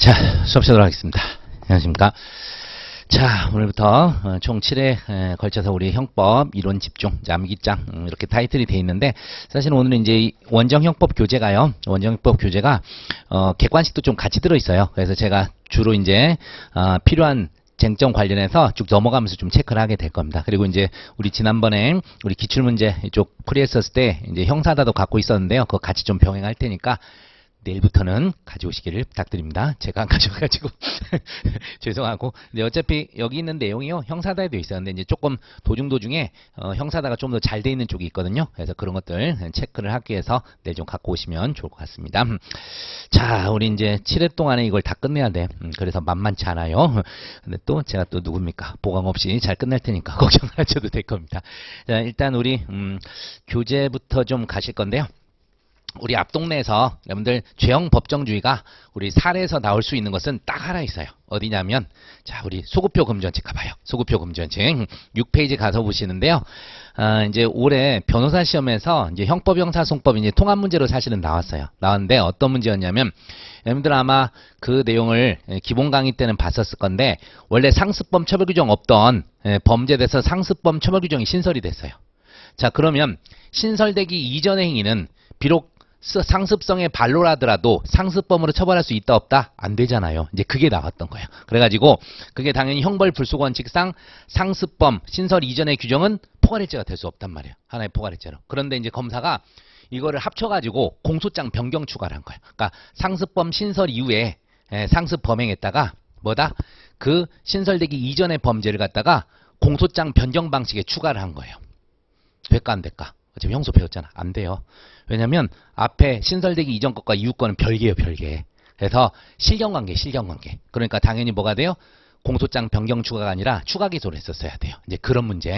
자, 수업 시작하도록 하겠습니다. 안녕하십니까. 자, 오늘부터 총 7회 걸쳐서 우리 형법 이론 집중 암기장 이렇게 타이틀이 되어 있는데, 사실 오늘은 이제 원정형법 교재가요. 원정형법 교재가 객관식도 좀 같이 들어 있어요. 그래서 제가 주로 이제 필요한 쟁점 관련해서 쭉 넘어가면서 좀 체크를 하게 될 겁니다. 그리고 이제 우리 지난번에 우리 기출문제 이쪽 풀이했었을 때 이제 형사다도 갖고 있었는데요. 그거 같이 좀 병행할 테니까 내일부터는 가져오시기를 부탁드립니다. 제가 안 가져가지고 죄송하고. 근데 어차피 여기 있는 내용이요, 형사다에도 있었는데 이제 조금 도중에 형사다가 좀 더 잘 돼 있는 쪽이 있거든요. 그래서 그런 것들 체크를 하기 위해서 내일 좀 갖고 오시면 좋을 것 같습니다. 자, 우리 이제 7회 동안에 이걸 다 끝내야 돼. 그래서 만만치 않아요. 근데 또 제가 또 누굽니까? 보강 없이 잘 끝낼 테니까 걱정 안 하셔도 될 겁니다. 자, 일단 우리 교재부터 좀 가실 건데요. 우리 앞 동네에서 여러분들 죄형 법정주의가 우리 사례에서 나올 수 있는 것은 딱 하나 있어요. 어디냐면, 자, 우리 소구표 금지원칙 가봐요. 소구표 금지원칙 6페이지 가서 보시는데요. 이제 올해 변호사 시험에서 이제 형법, 형사소송법 이제 통합 문제로 사실은 나왔어요. 나왔는데 어떤 문제였냐면, 여러분들 아마 그 내용을 기본 강의 때는 봤었을 건데, 원래 상습범 처벌 규정 없던 범죄돼서 상습범 처벌 규정이 신설이 됐어요. 자, 그러면 신설되기 이전의 행위는 비록 상습성의 반로라더라도 상습범으로 처벌할 수 있다 없다? 안 되잖아요. 이제 그게 나왔던 거예요. 그래가지고 그게 당연히 형벌 불속 원칙상 상습범 신설 이전의 규정은 포괄일죄가 될 수 없단 말이에요. 하나의 포괄일죄로. 그런데 이제 검사가 이거를 합쳐가지고 공소장 변경 추가를 한 거예요. 그러니까 상습범 신설 이후에 상습 범행했다가 뭐다? 그 신설되기 이전의 범죄를 갖다가 공소장 변경 방식에 추가를 한 거예요. 될까 안 될까? 어차피 형소 배웠잖아. 안 돼요. 왜냐면 앞에 신설되기 이전 것과 이후 거는 별개예요, 별개. 그래서 실경관계. 그러니까 당연히 뭐가 돼요? 공소장 변경 추가가 아니라 추가 기소를 했었어야 돼요. 이제 그런 문제.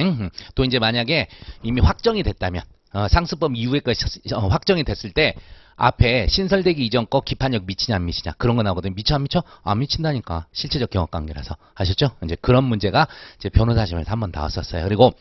또 이제 만약에 이미 확정이 됐다면, 상습범 이후에 것이 확정이 됐을 때 앞에 신설되기 이전 거 기판력 미치냐 안 미치냐 그런 거 나오거든요. 미쳐 안 미쳐? 안 미친다니까. 실체적 경험관계라서. 아셨죠? 이제 그런 문제가 이제 변호사 시험에서 한번 나왔었어요. 그리고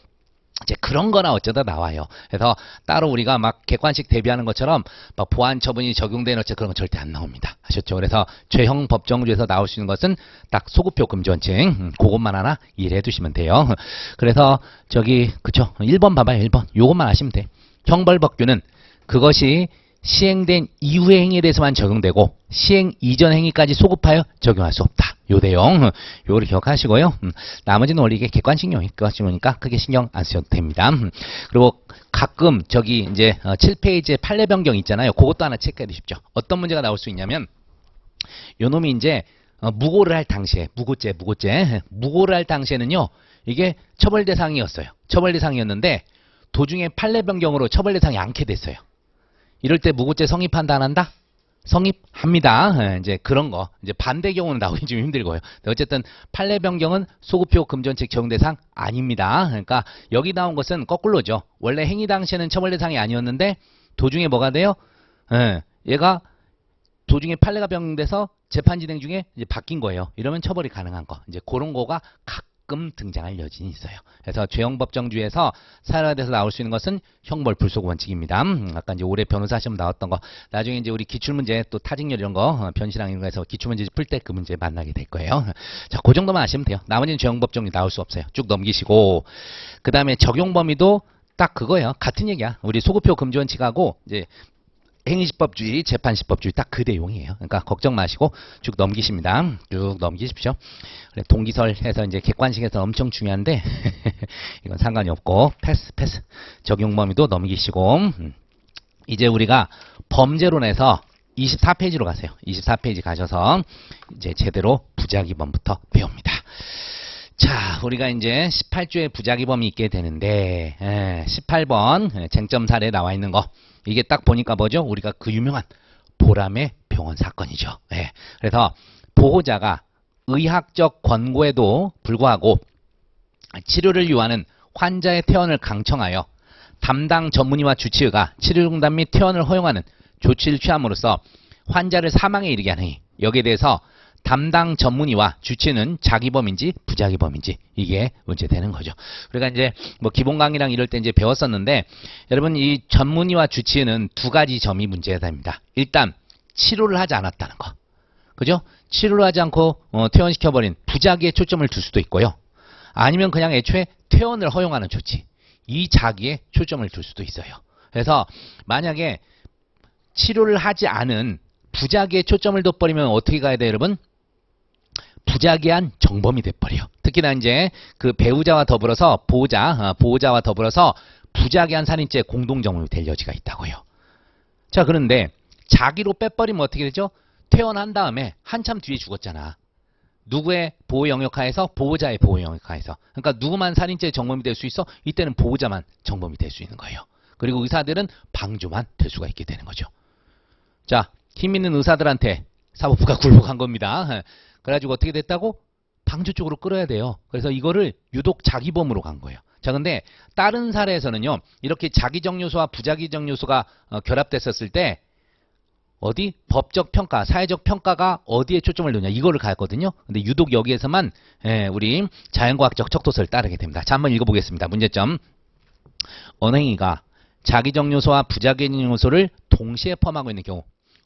이제 그런 거나 어쩌다 나와요. 그래서 따로 우리가 막 객관식 대비하는 것처럼 막 보안 처분이 적용되는 어째 그런 건 절대 안 나옵니다. 아셨죠? 그래서 죄형 법정주에서 나올 수 있는 것은 딱 소구표 금지원칙. 그것만 하나 이해해 두시면 돼요. 그래서 저기 그쵸? 1번 봐봐요. 1번. 요것만 아시면 돼. 형벌법규는 그것이 시행된 이후의 행위에 대해서만 적용되고 시행 이전 행위까지 소급하여 적용할 수 없다. 요 내용 요거를 기억하시고요. 나머지는 원래 이게 객관식용이니까 크게 신경 안 쓰셔도 됩니다. 그리고 가끔 저기 이제 7페이지에 판례 변경 있잖아요. 그것도 하나 체크해 두십시오. 어떤 문제가 나올 수 있냐면, 요 놈이 이제 무고를 할 당시에 무고를 할 당시에는요, 이게 처벌 대상이었어요. 처벌 대상이었는데 도중에 판례 변경으로 처벌 대상이 않게 됐어요. 이럴 때 무고죄 성립한다 안 한다? 성립합니다. 이제 그런 거. 이제 반대 경우는 나오기 좀 힘들고요. 어쨌든 판례 변경은 소구표 금지원칙 적용 대상 아닙니다. 그러니까 여기 나온 것은 거꾸로죠. 원래 행위 당시에는 처벌 대상이 아니었는데 도중에 뭐가 돼요? 얘가 도중에 판례가 변경돼서 재판 진행 중에 이제 바뀐 거예요. 이러면 처벌이 가능한 거. 이제 그런 거가 가끔 등장할 여진이 있어요. 그래서 죄형 법정주에서 사례화돼서 나올 수 있는 것은 형벌 불속 원칙입니다. 아까 이제 올해 변호사 시험 나왔던 거, 나중에 이제 우리 기출문제 또 타직률 이런 거, 변시랑 이런 거에서 기출문제 풀 때 그 문제 만나게 될 거예요. 자, 그 정도만 아시면 돼요. 나머지는 죄형 법정주 나올 수 없어요. 쭉 넘기시고, 그 다음에 적용 범위도 딱 그거예요. 같은 얘기야. 우리 소구표 금지 원칙하고 이제 행위시법주의, 재판시법주의 딱 그 내용이에요. 그러니까 걱정 마시고 쭉 넘기십니다. 쭉 넘기십시오. 그래, 동기설해서 이제 객관식에서 엄청 중요한데 이건 상관이 없고 패스. 적용 범위도 넘기시고, 이제 우리가 범죄론에서 24페이지로 가세요. 24페이지 가셔서 이제 제대로 부작위범부터 배웁니다. 자, 우리가 이제 18조의 부작위범이 있게 되는데 18번 쟁점 사례에 나와 있는 거, 이게 딱 보니까 뭐죠? 우리가 그 유명한 보람의 병원 사건이죠. 그래서 보호자가 의학적 권고에도 불구하고 치료를 요하는 환자의 퇴원을 강청하여 담당 전문의와 주치의가 치료중단 및 퇴원을 허용하는 조치를 취함으로써 환자를 사망에 이르게 하는 행위, 여기에 대해서 담당 전문의와 주치의는 자기범인지 부자기범인지 이게 문제되는 거죠. 그러니까 이제 뭐 기본 강의랑 이럴 때 이제 배웠었는데, 여러분 이 전문의와 주치의는 두 가지 점이 문제가 됩니다. 일단 치료를 하지 않았다는 거. 그죠? 치료를 하지 않고 퇴원시켜버린 부작위에 초점을 둘 수도 있고요. 아니면 그냥 애초에 퇴원을 허용하는 조치. 이 자기에 초점을 둘 수도 있어요. 그래서 만약에 치료를 하지 않은 부작위에 초점을 둬버리면 어떻게 가야 돼요, 여러분? 부작위한 정범이 돼버려. 특히나 이제 그 배우자와 더불어서 보호자와 더불어서 부작위한 살인죄 공동정범이 될 여지가 있다고요. 자, 그런데 자기로 빼버리면 어떻게 되죠? 퇴원한 다음에 한참 뒤에 죽었잖아. 누구의 보호 영역 하에서? 보호자의 보호 영역 하에서. 그러니까 누구만 살인죄 정범이 될 수 있어? 이때는 보호자만 정범이 될 수 있는 거예요. 그리고 의사들은 방조만 될 수가 있게 되는 거죠. 자, 힘 있는 의사들한테 사법부가 굴복한 겁니다. 그래가지고 어떻게 됐다고? 방조 쪽으로 끌어야 돼요. 그래서 이거를 유독 자기범으로 간 거예요. 자, 근데 다른 사례에서는요, 이렇게 자기적 요소와 부자기적 요소가 결합됐었을 때 어디? 법적 평가, 사회적 평가가 어디에 초점을 두냐, 이거를 가였거든요. 근데 유독 여기에서만 우리 자연과학적 척도서를 따르게 됩니다. 자, 한번 읽어보겠습니다. 문제점. 언행위가 자기적 요소와 부자기적 요소를 동시에 포함하고 있는 경우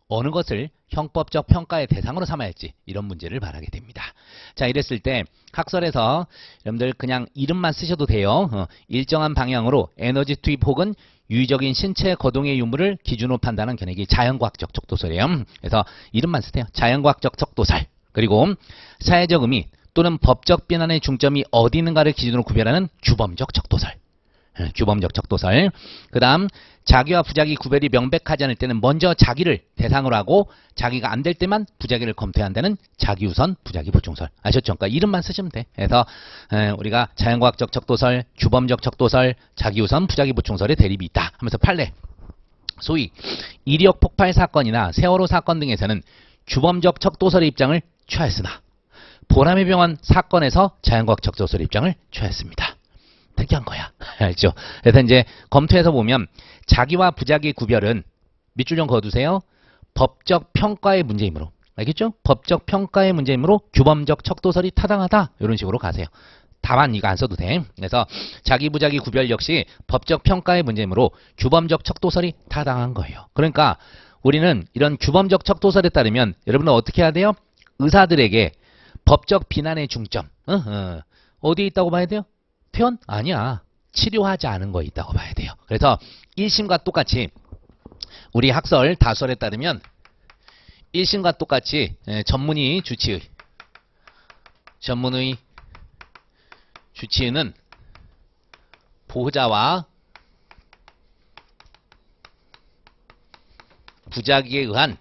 어느 것을 형법적 평가의 대상으로 삼아야 할지, 이런 문제를 말하게 됩니다. 자, 이랬을 때 학설에서 여러분들 그냥 이름만 쓰셔도 돼요. 일정한 방향으로 에너지 투입 혹은 유의적인 신체 거동의 유무를 기준으로 판단하는 견해기 자연과학적 척도설이에요. 그래서 이름만 쓰세요. 자연과학적 척도설. 그리고 사회적 의미 또는 법적 비난의 중점이 어디 있는가를 기준으로 구별하는 규범적 척도설. 규범적 척도설. 그 다음 자기와 부자기 구별이 명백하지 않을 때는 먼저 자기를 대상으로 하고 자기가 안 될 때만 부자기를 검토해야 한다는 자기우선 부자기 보충설. 아셨죠? 그러니까 이름만 쓰시면 돼. 그래서 우리가 자연과학적 척도설, 규범적 척도설, 자기우선 부자기 보충설의 대립이 있다 하면서 판례. 소위 이력 폭발 사건이나 세월호 사건 등에서는 규범적 척도설의 입장을 취하였으나 보람의 병원 사건에서 자연과학 척도설의 입장을 취하였습니다. 특이한 거야. 알죠? 그래서 이제 검토해서 보면 자기와 부자기의 구별은 밑줄 좀 그어두세요. 법적 평가의 문제이므로. 알겠죠? 법적 평가의 문제이므로 규범적 척도설이 타당하다. 이런 식으로 가세요. 다만 이거 안 써도 돼. 그래서 자기 부자기 구별 역시 법적 평가의 문제이므로 규범적 척도설이 타당한 거예요. 그러니까 우리는 이런 규범적 척도설에 따르면 여러분은 어떻게 해야 돼요? 의사들에게 법적 비난의 중점 어디에 있다고 봐야 돼요? 퇴원? 아니야. 치료하지 않은 거에 있다고 봐야 돼요. 그래서 1심과 똑같이 우리 학설 다설에 따르면 1심과 똑같이 전문의 주치의는 보호자와 부자기에 의한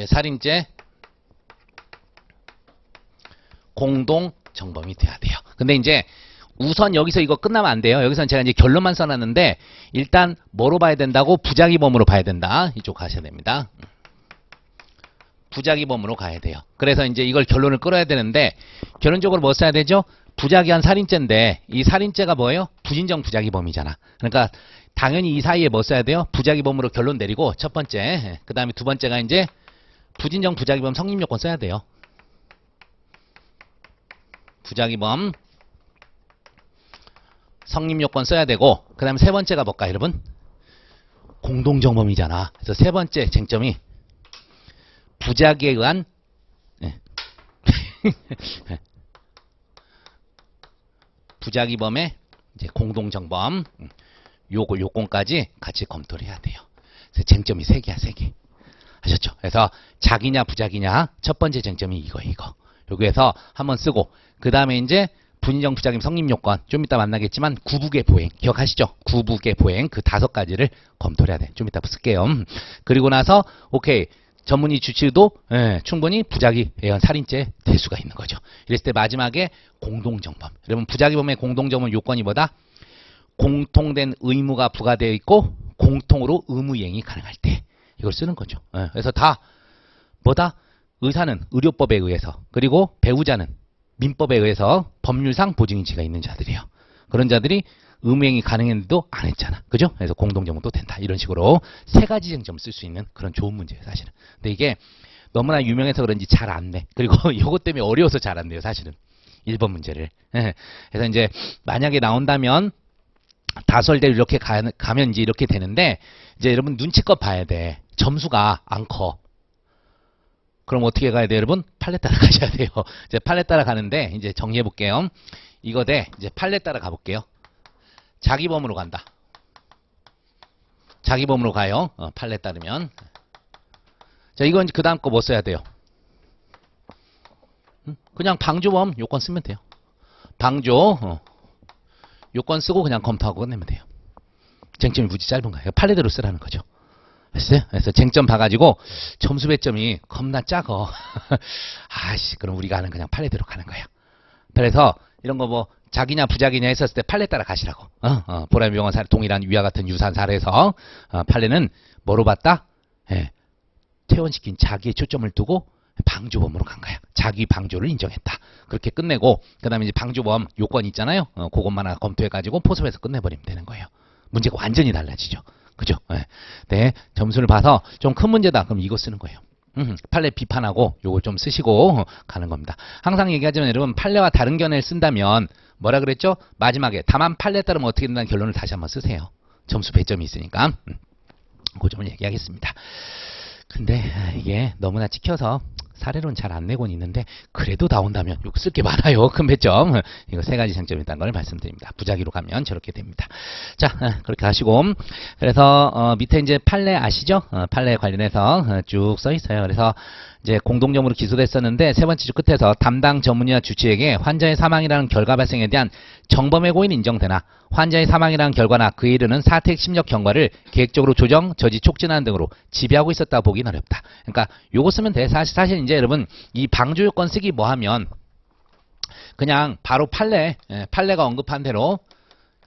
살인죄 공동 정범이 돼야 돼요. 근데 이제 우선 여기서 이거 끝나면 안 돼요. 여기서는 제가 이제 결론만 써놨는데 일단 뭐로 봐야 된다고? 부자기범으로 봐야 된다. 이쪽 가셔야 됩니다. 부자기범으로 가야 돼요. 그래서 이제 이걸 결론을 끌어야 되는데 결론적으로 뭐 써야 되죠? 부자기한 살인죄인데 이 살인죄가 뭐예요? 부진정 부자기범이잖아. 그러니까 당연히 이 사이에 뭐 써야 돼요? 부자기범으로 결론 내리고 첫 번째, 그 다음에 두 번째가 이제 부진정 부자기범 성립요건 써야 돼요. 부자기범 성립요건 써야 되고 그 다음에 세 번째가 뭘까 여러분? 공동정범이잖아. 그래서 세 번째 쟁점이 부자기에 의한 부자기범의 이제 공동정범 요건까지 같이 검토를 해야 돼요. 그래서 쟁점이 세 개야, 세 개. 아셨죠? 그래서 자기냐 부자기냐 첫 번째 쟁점이 이거. 여기에서 한번 쓰고 그 다음에 이제 분인정 부자기범 성립요건 좀 이따 만나겠지만 구북의 보행 기억하시죠? 구북의 보행 그 5가지를 검토를 해야 돼. 좀 이따 쓸게요. 그리고 나서 오케이 전문의 주치의도 충분히 부자기에 의한 살인죄 될 수가 있는 거죠. 이랬을 때 마지막에 공동정범. 여러분 부자기범의 공동정범 요건이 뭐다? 공통된 의무가 부과되어 있고 공통으로 의무이행이 가능할 때 이걸 쓰는 거죠. 그래서 다 뭐다? 의사는 의료법에 의해서 그리고 배우자는 민법에 의해서 법률상 보증인지가 있는 자들이에요. 그런 자들이 의무행위 가능했는데도 안 했잖아. 그죠? 그래서 공동정범도 된다. 이런 식으로 세 가지 쟁점을 쓸 수 있는 그런 좋은 문제예요, 사실은. 근데 이게 너무나 유명해서 그런지 잘 안 내. 그리고 이것 때문에 어려워서 잘 안 내요, 사실은. 1번 문제를. 그래서 이제 만약에 나온다면 다설대로 이렇게 가면 이제 이렇게 되는데 이제 여러분 눈치껏 봐야 돼. 점수가 안 커. 그럼 어떻게 가야 돼요, 여러분? 판례 따라 가셔야 돼요. 이제 판례 따라 가는데, 이제 정리해 볼게요. 이거 대 이제 판례 따라 가볼게요. 자기 범으로 간다. 자기 범으로 가요. 판례 따르면. 자, 이건 그 다음 거 뭐 써야 돼요? 그냥 방조범 요건 쓰면 돼요. 방조 요건 쓰고 그냥 검토하고 끝내면 돼요. 쟁점이 무지 짧은 거예요. 판례대로 쓰라는 거죠. 됐어요? 그래서 쟁점 봐가지고 점수 배점이 겁나 작어. 아씨, 그럼 우리가 하는 그냥 판례대로 가는 거야. 그래서 이런 거 뭐 자기냐 부자기냐 했었을 때 판례 따라 가시라고. 보람이 병원 사례 동일한 위와 같은 유사한 사례에서 판례는 뭐로 봤다? 예, 퇴원시킨 자기의 초점을 두고 방조범으로 간 거야. 자기 방조를 인정했다. 그렇게 끝내고 그 다음에 이제 방조범 요건 있잖아요. 그것만 하나 검토해가지고 포섭해서 끝내버리면 되는 거예요. 문제가 완전히 달라지죠. 그죠? 네. 네, 점수를 봐서 좀 큰 문제다. 그럼 이거 쓰는 거예요. 판례 비판하고 요걸 좀 쓰시고 가는 겁니다. 항상 얘기하지만 여러분 판례와 다른 견해를 쓴다면 뭐라 그랬죠? 마지막에 다만 판례에 따르면 어떻게 된다는 결론을 다시 한번 쓰세요. 점수 배점이 있으니까. 그 점을 얘기하겠습니다. 근데 이게 너무나 찍혀서 사례로는 잘 안 내곤 있는데 그래도 나온다면 욕 쓸 게 많아요. 큰 배점. 이거 세 가지 장점이 있다는 걸 말씀드립니다. 부작위로 가면 저렇게 됩니다. 자, 그렇게 하시고 그래서 밑에 이제 판례 아시죠? 판례 관련해서 쭉 써 있어요. 그래서 이제 공동점으로 기소됐었는데 세 번째 주 끝에서 담당 전문의와 주치에게 환자의 사망이라는 결과 발생에 대한 정범의 고의는 인정되나 환자의 사망이라는 결과나 그에 이르는 사택 심력 경과를 계획적으로 조정, 저지, 촉진하는 등으로 지배하고 있었다 보기는 어렵다. 그러니까 요거 쓰면 돼. 사실 이제 여러분 이 방조 요건 쓰기 뭐 하면 그냥 바로 판례가 언급한 대로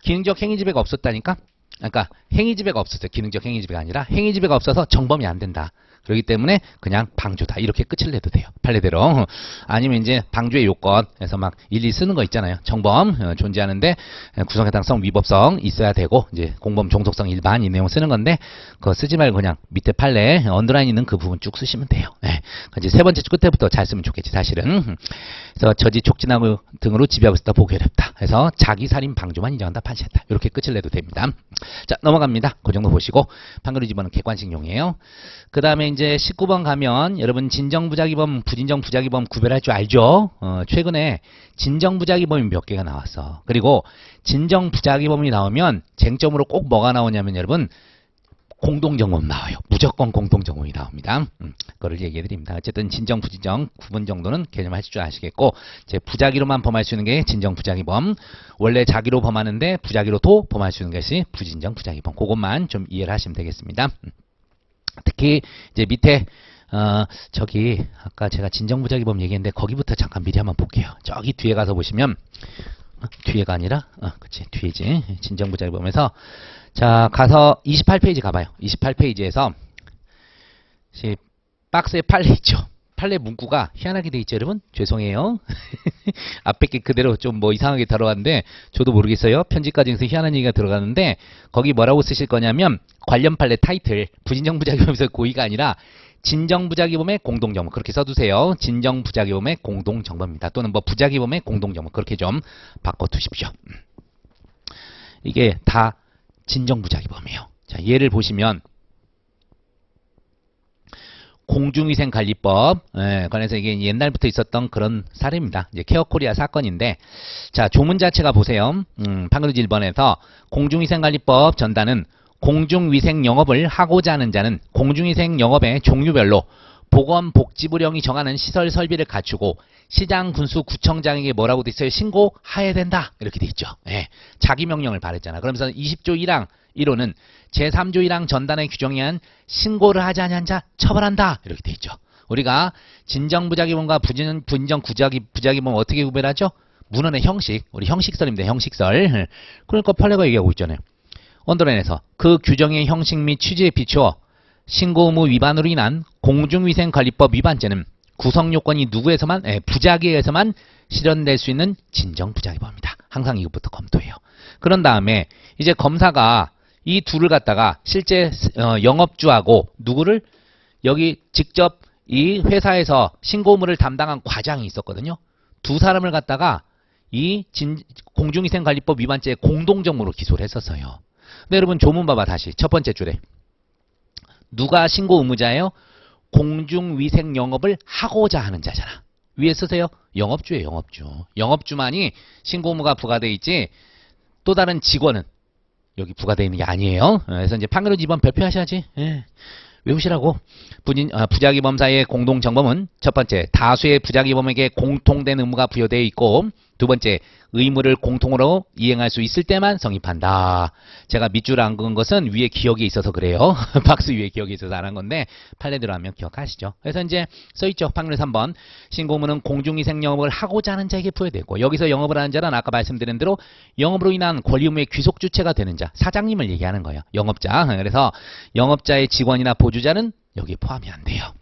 기능적 행위지배가 없었다니까. 그러니까 행위지배가 없었어요. 기능적 행위지배가 아니라 행위지배가 없어서 정범이 안 된다. 그렇기 때문에 그냥 방조다. 이렇게 끝을 내도 돼요. 판례대로. 아니면 이제 방조의 요건에서 막 일일이 쓰는 거 있잖아요. 정범 존재하는데 구성해당성, 위법성 있어야 되고 이제 공범, 종속성, 일반 이 내용 쓰는 건데 그거 쓰지 말고 그냥 밑에 판례 언더라인 있는 그 부분 쭉 쓰시면 돼요. 네. 이제 세 번째 주 끝에부터 잘 쓰면 좋겠지 사실은. 그래서 저지, 촉진하고 등으로 지배하고 있다 보기 어렵다. 그래서 자기 살인 방조만 인정한다. 판시했다. 이렇게 끝을 내도 됩니다. 자, 넘어갑니다. 그 정도 보시고 판결의 집어는 객관식용이에요. 그 다음에 이제 19번 가면 여러분 진정부작위범, 부진정부작위범 구별할 줄 알죠? 최근에 진정부작위범이 몇 개가 나왔어. 그리고 진정부작위범이 나오면 쟁점으로 꼭 뭐가 나오냐면 여러분 공동정범 나와요. 무조건 공동정범이 나옵니다. 그거를 얘기해 드립니다. 어쨌든 진정, 부진정 구분 정도는 개념하실 줄 아시겠고 제 부작위로만 범할 수 있는 게 진정부작위범. 원래 자기로 범하는데 부작위로도 범할 수 있는 것이 부진정 부작위범. 그것만 좀 이해를 하시면 되겠습니다. 특히 이제 밑에 저기 아까 제가 진정부작위범 얘기했는데 거기부터 잠깐 미리 한번 볼게요. 저기 뒤에 가서 보시면 뒤에가 아니라 그치 뒤에지. 진정부작위범에서 자 가서 28페이지 가봐요. 28페이지에서 박스에 판례 있죠. 판례 문구가 희한하게 돼 있죠 여러분. 죄송해요. 앞에 게 그대로 좀 뭐 이상하게 들어갔는데 저도 모르겠어요. 편집과정에서 희한한 얘기가 들어가는데 거기 뭐라고 쓰실 거냐면 관련 판례 타이틀 부진정부작위범에서 고의가 아니라 진정부작위범의 공동정범 그렇게 써두세요. 진정부작위범의 공동정범입니다. 또는 뭐 부작위범의 공동정범 그렇게 좀 바꿔두십시오. 이게 다 진정부작위범이에요. 자, 예를 보시면 공중위생관리법 관해서 이게 옛날부터 있었던 그런 사례입니다. 이제 케어코리아 사건인데 자 조문 자체가 보세요. 판결지 1번에서 공중위생관리법 전단은 공중위생 영업을 하고자 하는 자는 공중위생 영업의 종류별로 보건복지부령이 정하는 시설 설비를 갖추고 시장, 군수, 구청장에게 뭐라고 돼 있어요? 신고해야 된다. 이렇게 돼 있죠. 예. 자기 명령을 발했잖아. 그러면서 20조 1항 1호는 제3조 1항 전단의 규정에 의한 신고를 하지 아니한 자 처벌한다. 이렇게 돼 있죠. 우리가 진정부작위범과 부정부작위범 어떻게 구별하죠? 문헌의 형식. 우리 형식설입니다. 형식설. 그러니까 판례가 얘기하고 있잖아요. 언더라인에서 그 규정의 형식 및 취지에 비추어 신고 의무 위반으로 인한 공중위생관리법 위반죄는 구성요건이 누구에서만 부작위에서만 실현될 수 있는 진정부작위범입니다. 항상 이것부터 검토해요. 그런 다음에 이제 검사가 이 둘을 갖다가 실제 영업주하고 누구를 여기 직접 이 회사에서 신고 의무를 담당한 과장이 있었거든요. 두 사람을 갖다가 이 공중위생관리법 위반죄에 공동정모로 기소를 했었어요. 근데 여러분 조문 봐봐 다시 첫 번째 줄에 누가 신고 의무자예요? 공중위생 영업을 하고자 하는 자잖아. 위에 쓰세요. 영업주예요, 영업주. 영업주만이 신고 의무가 부과돼 있지 또 다른 직원은 여기 부과되어 있는 게 아니에요. 그래서 이제 판결은 이번 발표하셔야지. 예. 외우시라고. 부작위범사의 공동정범은 첫 번째, 다수의 부작위범에게 공통된 의무가 부여되어 있고, 두 번째, 의무를 공통으로 이행할 수 있을 때만 성립한다. 제가 밑줄 안 그은 것은 위에 기억이 있어서 그래요. 박스 위에 기억이 있어서 안 한 건데 판례대로 하면 기억하시죠. 그래서 이제 써있죠. 판례 3번. 신고문은 공중위생 영업을 하고자 하는 자에게 부여되고, 여기서 영업을 하는 자는 아까 말씀드린 대로 영업으로 인한 권리 의무의 귀속 주체가 되는 자, 사장님을 얘기하는 거예요. 영업자. 그래서 영업자의 직원이나 보주자는 여기에 포함이 안 돼요.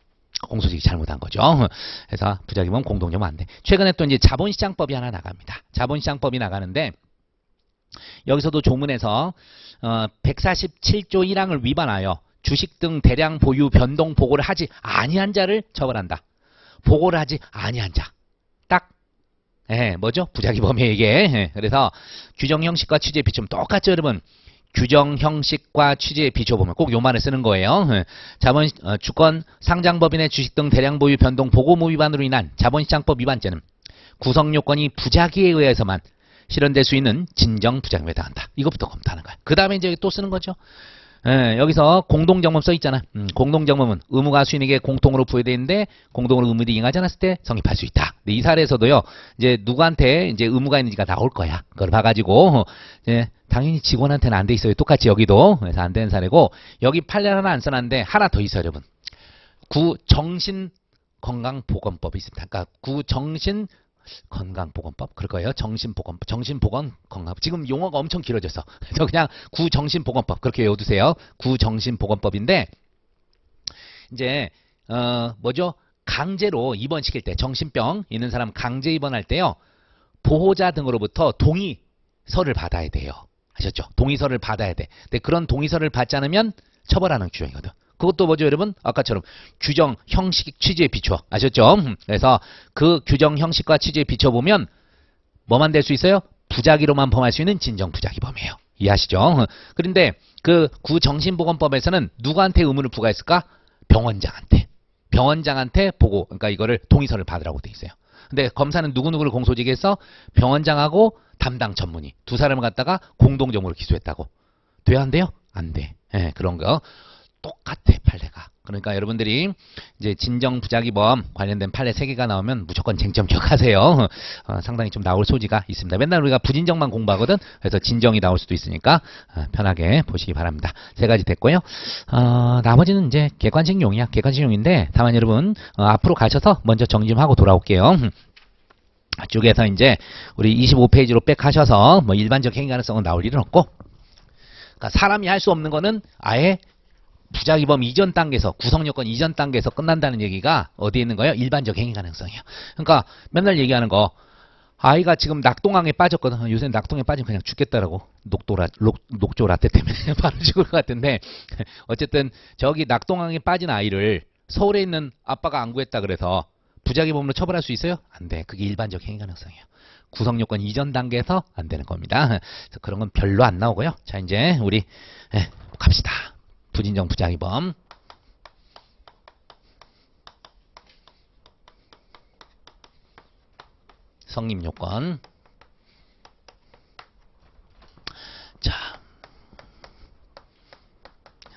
공소직이 잘못한 거죠. 그래서 부작위범 공동정범 안 돼. 최근에 또 이제 자본시장법이 하나 나갑니다. 자본시장법이 나가는데 여기서도 조문에서 147조 1항을 위반하여 주식 등 대량 보유 변동 보고를 하지 아니한 자를 처벌한다. 보고를 하지 아니한 자. 딱 뭐죠? 부작위범에게. 그래서 규정 형식과 취지에 비추면 똑같죠, 여러분. 규정 형식과 취지에 비춰보면 꼭 요 말을 쓰는 거예요. 자본 주권 상장법인의 주식 등 대량 보유 변동 보고 의무 위반으로 인한 자본시장법 위반죄는 구성 요건이 부작위에 의해서만 실현될 수 있는 진정 부작위에 해당한다. 이것부터 검토하는 거야. 그 다음에 이제 또 쓰는 거죠. 여기서 공동정범 써 있잖아. 공동정범은 의무가 수인에게 공통으로 부여되어 있는데 공동으로 의무를 이행하지 않았을 때 성립할 수 있다. 근데 이 사례에서도요. 이제 누구한테 이제 의무가 있는지가 나올 거야. 그걸 봐가지고 이제 당연히 직원한테는 안 돼 있어요. 똑같이 여기도. 그래서 안 되는 사례고, 여기 판례 하나 안 써놨는데 하나 더 있어요, 여러분. 구정신건강보건법이 있습니다. 그러니까 구정신건강보건법 그럴 거예요. 정신보건법, 정신보건건강. 지금 용어가 엄청 길어졌어. 그래서 그냥 구정신보건법 그렇게 외워두세요. 구정신보건법인데 이제 뭐죠? 강제로 입원시킬 때, 정신병 있는 사람 강제 입원할 때요, 보호자 등으로부터 동의서를 받아야 돼요. 아셨죠? 동의서를 받아야 돼. 근데 그런 동의서를 받지 않으면 처벌하는 규정이거든. 그것도 뭐죠, 여러분? 아까처럼 규정, 형식, 취지에 비추어. 아셨죠? 그래서 그 규정, 형식과 취지에 비춰보면 뭐만 될 수 있어요? 부작위로만 범할 수 있는 진정 부작위범이에요. 이해하시죠? 그런데 그 구정신보건법에서는 누구한테 의무를 부과했을까? 병원장한테. 병원장한테 보고, 그러니까 이거를 동의서를 받으라고 돼 있어요. 근데 검사는 누구누구를 공소지기해서 병원장하고 담당 전문의 두 사람을 갖다가 공동정범으로 기소했다고. 돼야 안 돼요? 안 돼. 그런 거 똑같아, 판례가. 그러니까 여러분들이 이제 진정 부작위범 관련된 판례 3개가 나오면 무조건 쟁점 기억하세요. 상당히 좀 나올 소지가 있습니다. 맨날 우리가 부진정만 공부하거든. 그래서 진정이 나올 수도 있으니까 편하게 보시기 바랍니다. 3가지 됐고요. 나머지는 이제 객관식용이야. 객관식용인데 다만 여러분 앞으로 가셔서 먼저 정리 좀 하고 돌아올게요. 쪽에서 이제 우리 25페이지로 백하셔서 뭐 일반적 행위 가능성은 나올 일은 없고, 그러니까 사람이 할 수 없는 거는 아예 부작위범 이전 단계에서, 구성요건 이전 단계에서 끝난다는 얘기가 어디에 있는 거예요? 일반적 행위 가능성이에요. 그러니까 맨날 얘기하는 거, 아이가 지금 낙동강에 빠졌거든. 요새 낙동에 빠지면 그냥 죽겠다라고. 녹조 라떼 때문에 바로 죽을 것 같은데, 어쨌든 저기 낙동강에 빠진 아이를 서울에 있는 아빠가 안 구했다 그래서 부작위범으로 처벌할 수 있어요? 안 돼. 그게 일반적 행위 가능성이에요. 구성요건 이전 단계에서 안 되는 겁니다. 그래서 그런 건 별로 안 나오고요. 자, 이제 우리 갑시다. 부진정 부작위범. 성립요건. 자,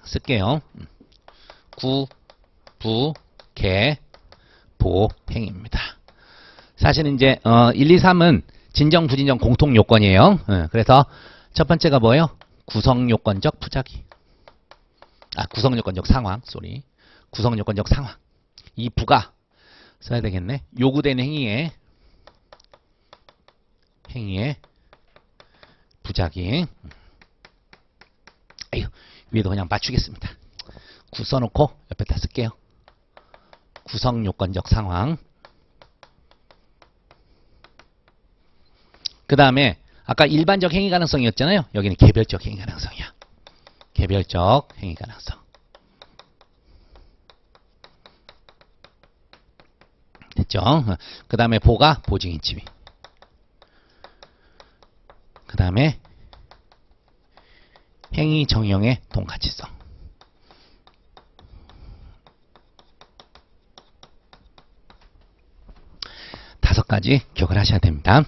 쓸게요. 구, 부, 개, 보, 행입니다. 사실은 이제 1, 2, 3은 진정, 부진정 공통 요건이에요. 그래서 첫 번째가 뭐예요? 구성요건적 부작위. 구성요건적 상황. 구성요건적 상황. 이 부가 써야 되겠네. 요구되는 행위의 부작위. 위에도 그냥 맞추겠습니다. 구 써놓고 옆에다 쓸게요. 구성요건적 상황. 그 다음에 아까 일반적 행위 가능성이었잖아요. 여기는 개별적 행위 가능성이야. 개별적 행위 가능성. 됐죠? 그 다음에 보가 보증인 지위. 그 다음에 행위 정형의 동가치성. 것까지 기억을 하셔야 됩니다.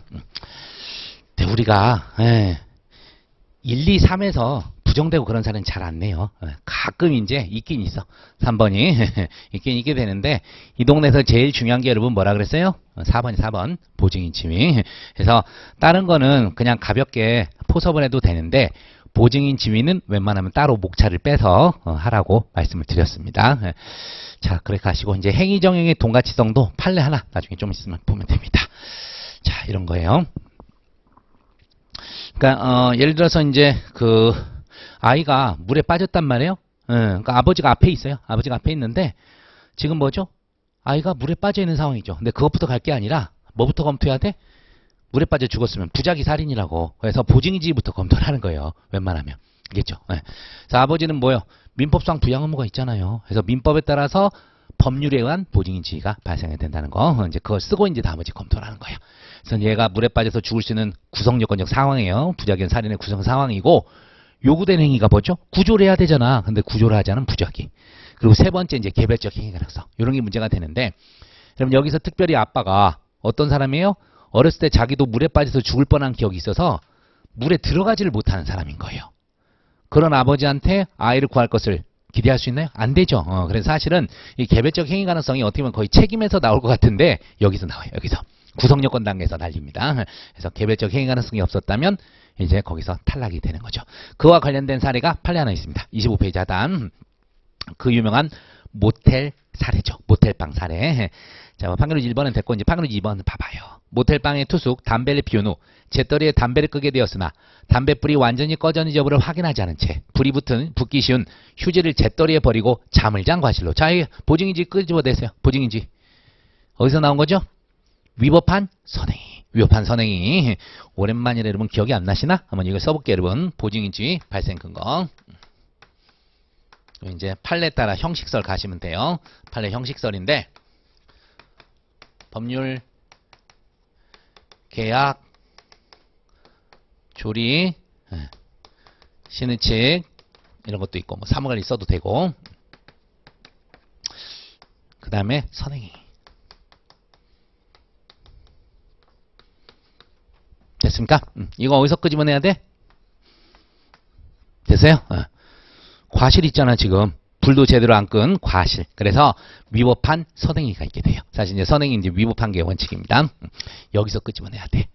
근데 우리가 1, 2, 3에서 부정되고 그런 사례는 잘 안 내요. 가끔 이제 있긴 있어. 3번이 있긴 있게 되는데 이 동네에서 제일 중요한 게 여러분 뭐라 그랬어요? 4번이 4번 보증인 지위. 그래서 다른 거는 그냥 가볍게 포섭을 해도 되는데 보증인 지위는 웬만하면 따로 목차를 빼서 하라고 말씀을 드렸습니다. 자, 그렇게 하시고 이제 행위정형의 동가치성도 판례 하나 나중에 좀 있으면 보면 됩니다. 자, 이런 거예요. 그러니까 예를 들어서 이제 그 아이가 물에 빠졌단 말이에요. 그러니까 아버지가 앞에 있어요. 아버지가 앞에 있는데 지금 뭐죠? 아이가 물에 빠져 있는 상황이죠. 근데 그것부터 갈 게 아니라 뭐부터 검토해야 돼? 물에 빠져 죽었으면 부작위 살인이라고. 그래서 보증인지부터 검토를 하는 거예요. 웬만하면. 알겠죠? 자, 아버지는 뭐요? 민법상 부양 의무가 있잖아요. 그래서 민법에 따라서 법률에 의한 보증인 지위가 발생해야 된다는 거. 이제 그걸 쓰고 이제 나머지 검토를 하는 거예요. 그래서 얘가 물에 빠져서 죽을 수 있는 구성요건적 상황이에요. 부작위는 살인의 구성 상황이고 요구된 행위가 뭐죠? 구조를 해야 되잖아. 근데 구조를 하지 않은 부작위. 그리고 세 번째 이제 개별적 행위 가능성. 이런 게 문제가 되는데 그럼 여기서 특별히 아빠가 어떤 사람이에요? 어렸을 때 자기도 물에 빠져서 죽을 뻔한 기억이 있어서 물에 들어가지를 못하는 사람인 거예요. 그런 아버지한테 아이를 구할 것을 기대할 수 있나요? 안 되죠. 그래서 사실은 이 개별적 행위 가능성이 어떻게 보면 거의 책임에서 나올 것 같은데 여기서 나와요. 여기서. 구성요건 단계에서 날립니다. 그래서 개별적 행위 가능성이 없었다면 이제 거기서 탈락이 되는 거죠. 그와 관련된 사례가 판례 하나 있습니다. 25페이지 하단. 그 유명한 모텔 사례죠. 모텔방 사례. 자, 판결문 1번은 됐고 이제 판결문 2번 봐봐요. 모텔방의 투숙, 담배를 피운 후 재떨이에 담배를 끄게 되었으나 담배불이 완전히 꺼졌는지 여부를 확인하지 않은 채 불이 붙기 쉬운 휴지를 재떨이에 버리고 잠을 잔 과실로. 자, 이 보증인지 끄집어내세요. 보증인지. 어디서 나온 거죠? 위법한 선행위. 위법한 선행위. 오랜만이라 여러분 기억이 안 나시나? 한번 이걸 써볼게요. 여러분. 보증인지 발생 근거. 이제 판례 따라 형식설 가시면 돼요. 판례 형식설인데 법률, 계약, 조리, 신의칙 이런 것도 있고 뭐 사무관리 써도 되고 그 다음에 선행위. 됐습니까? 이거 어디서 끄집어내야 돼? 됐어요? 과실 있잖아 지금. 불도 제대로 안 끈 과실. 그래서 위법한 선행위가 있게 돼요. 사실 이제 선행위 이제 위법한 게 원칙입니다. 여기서 끄집어내야 돼.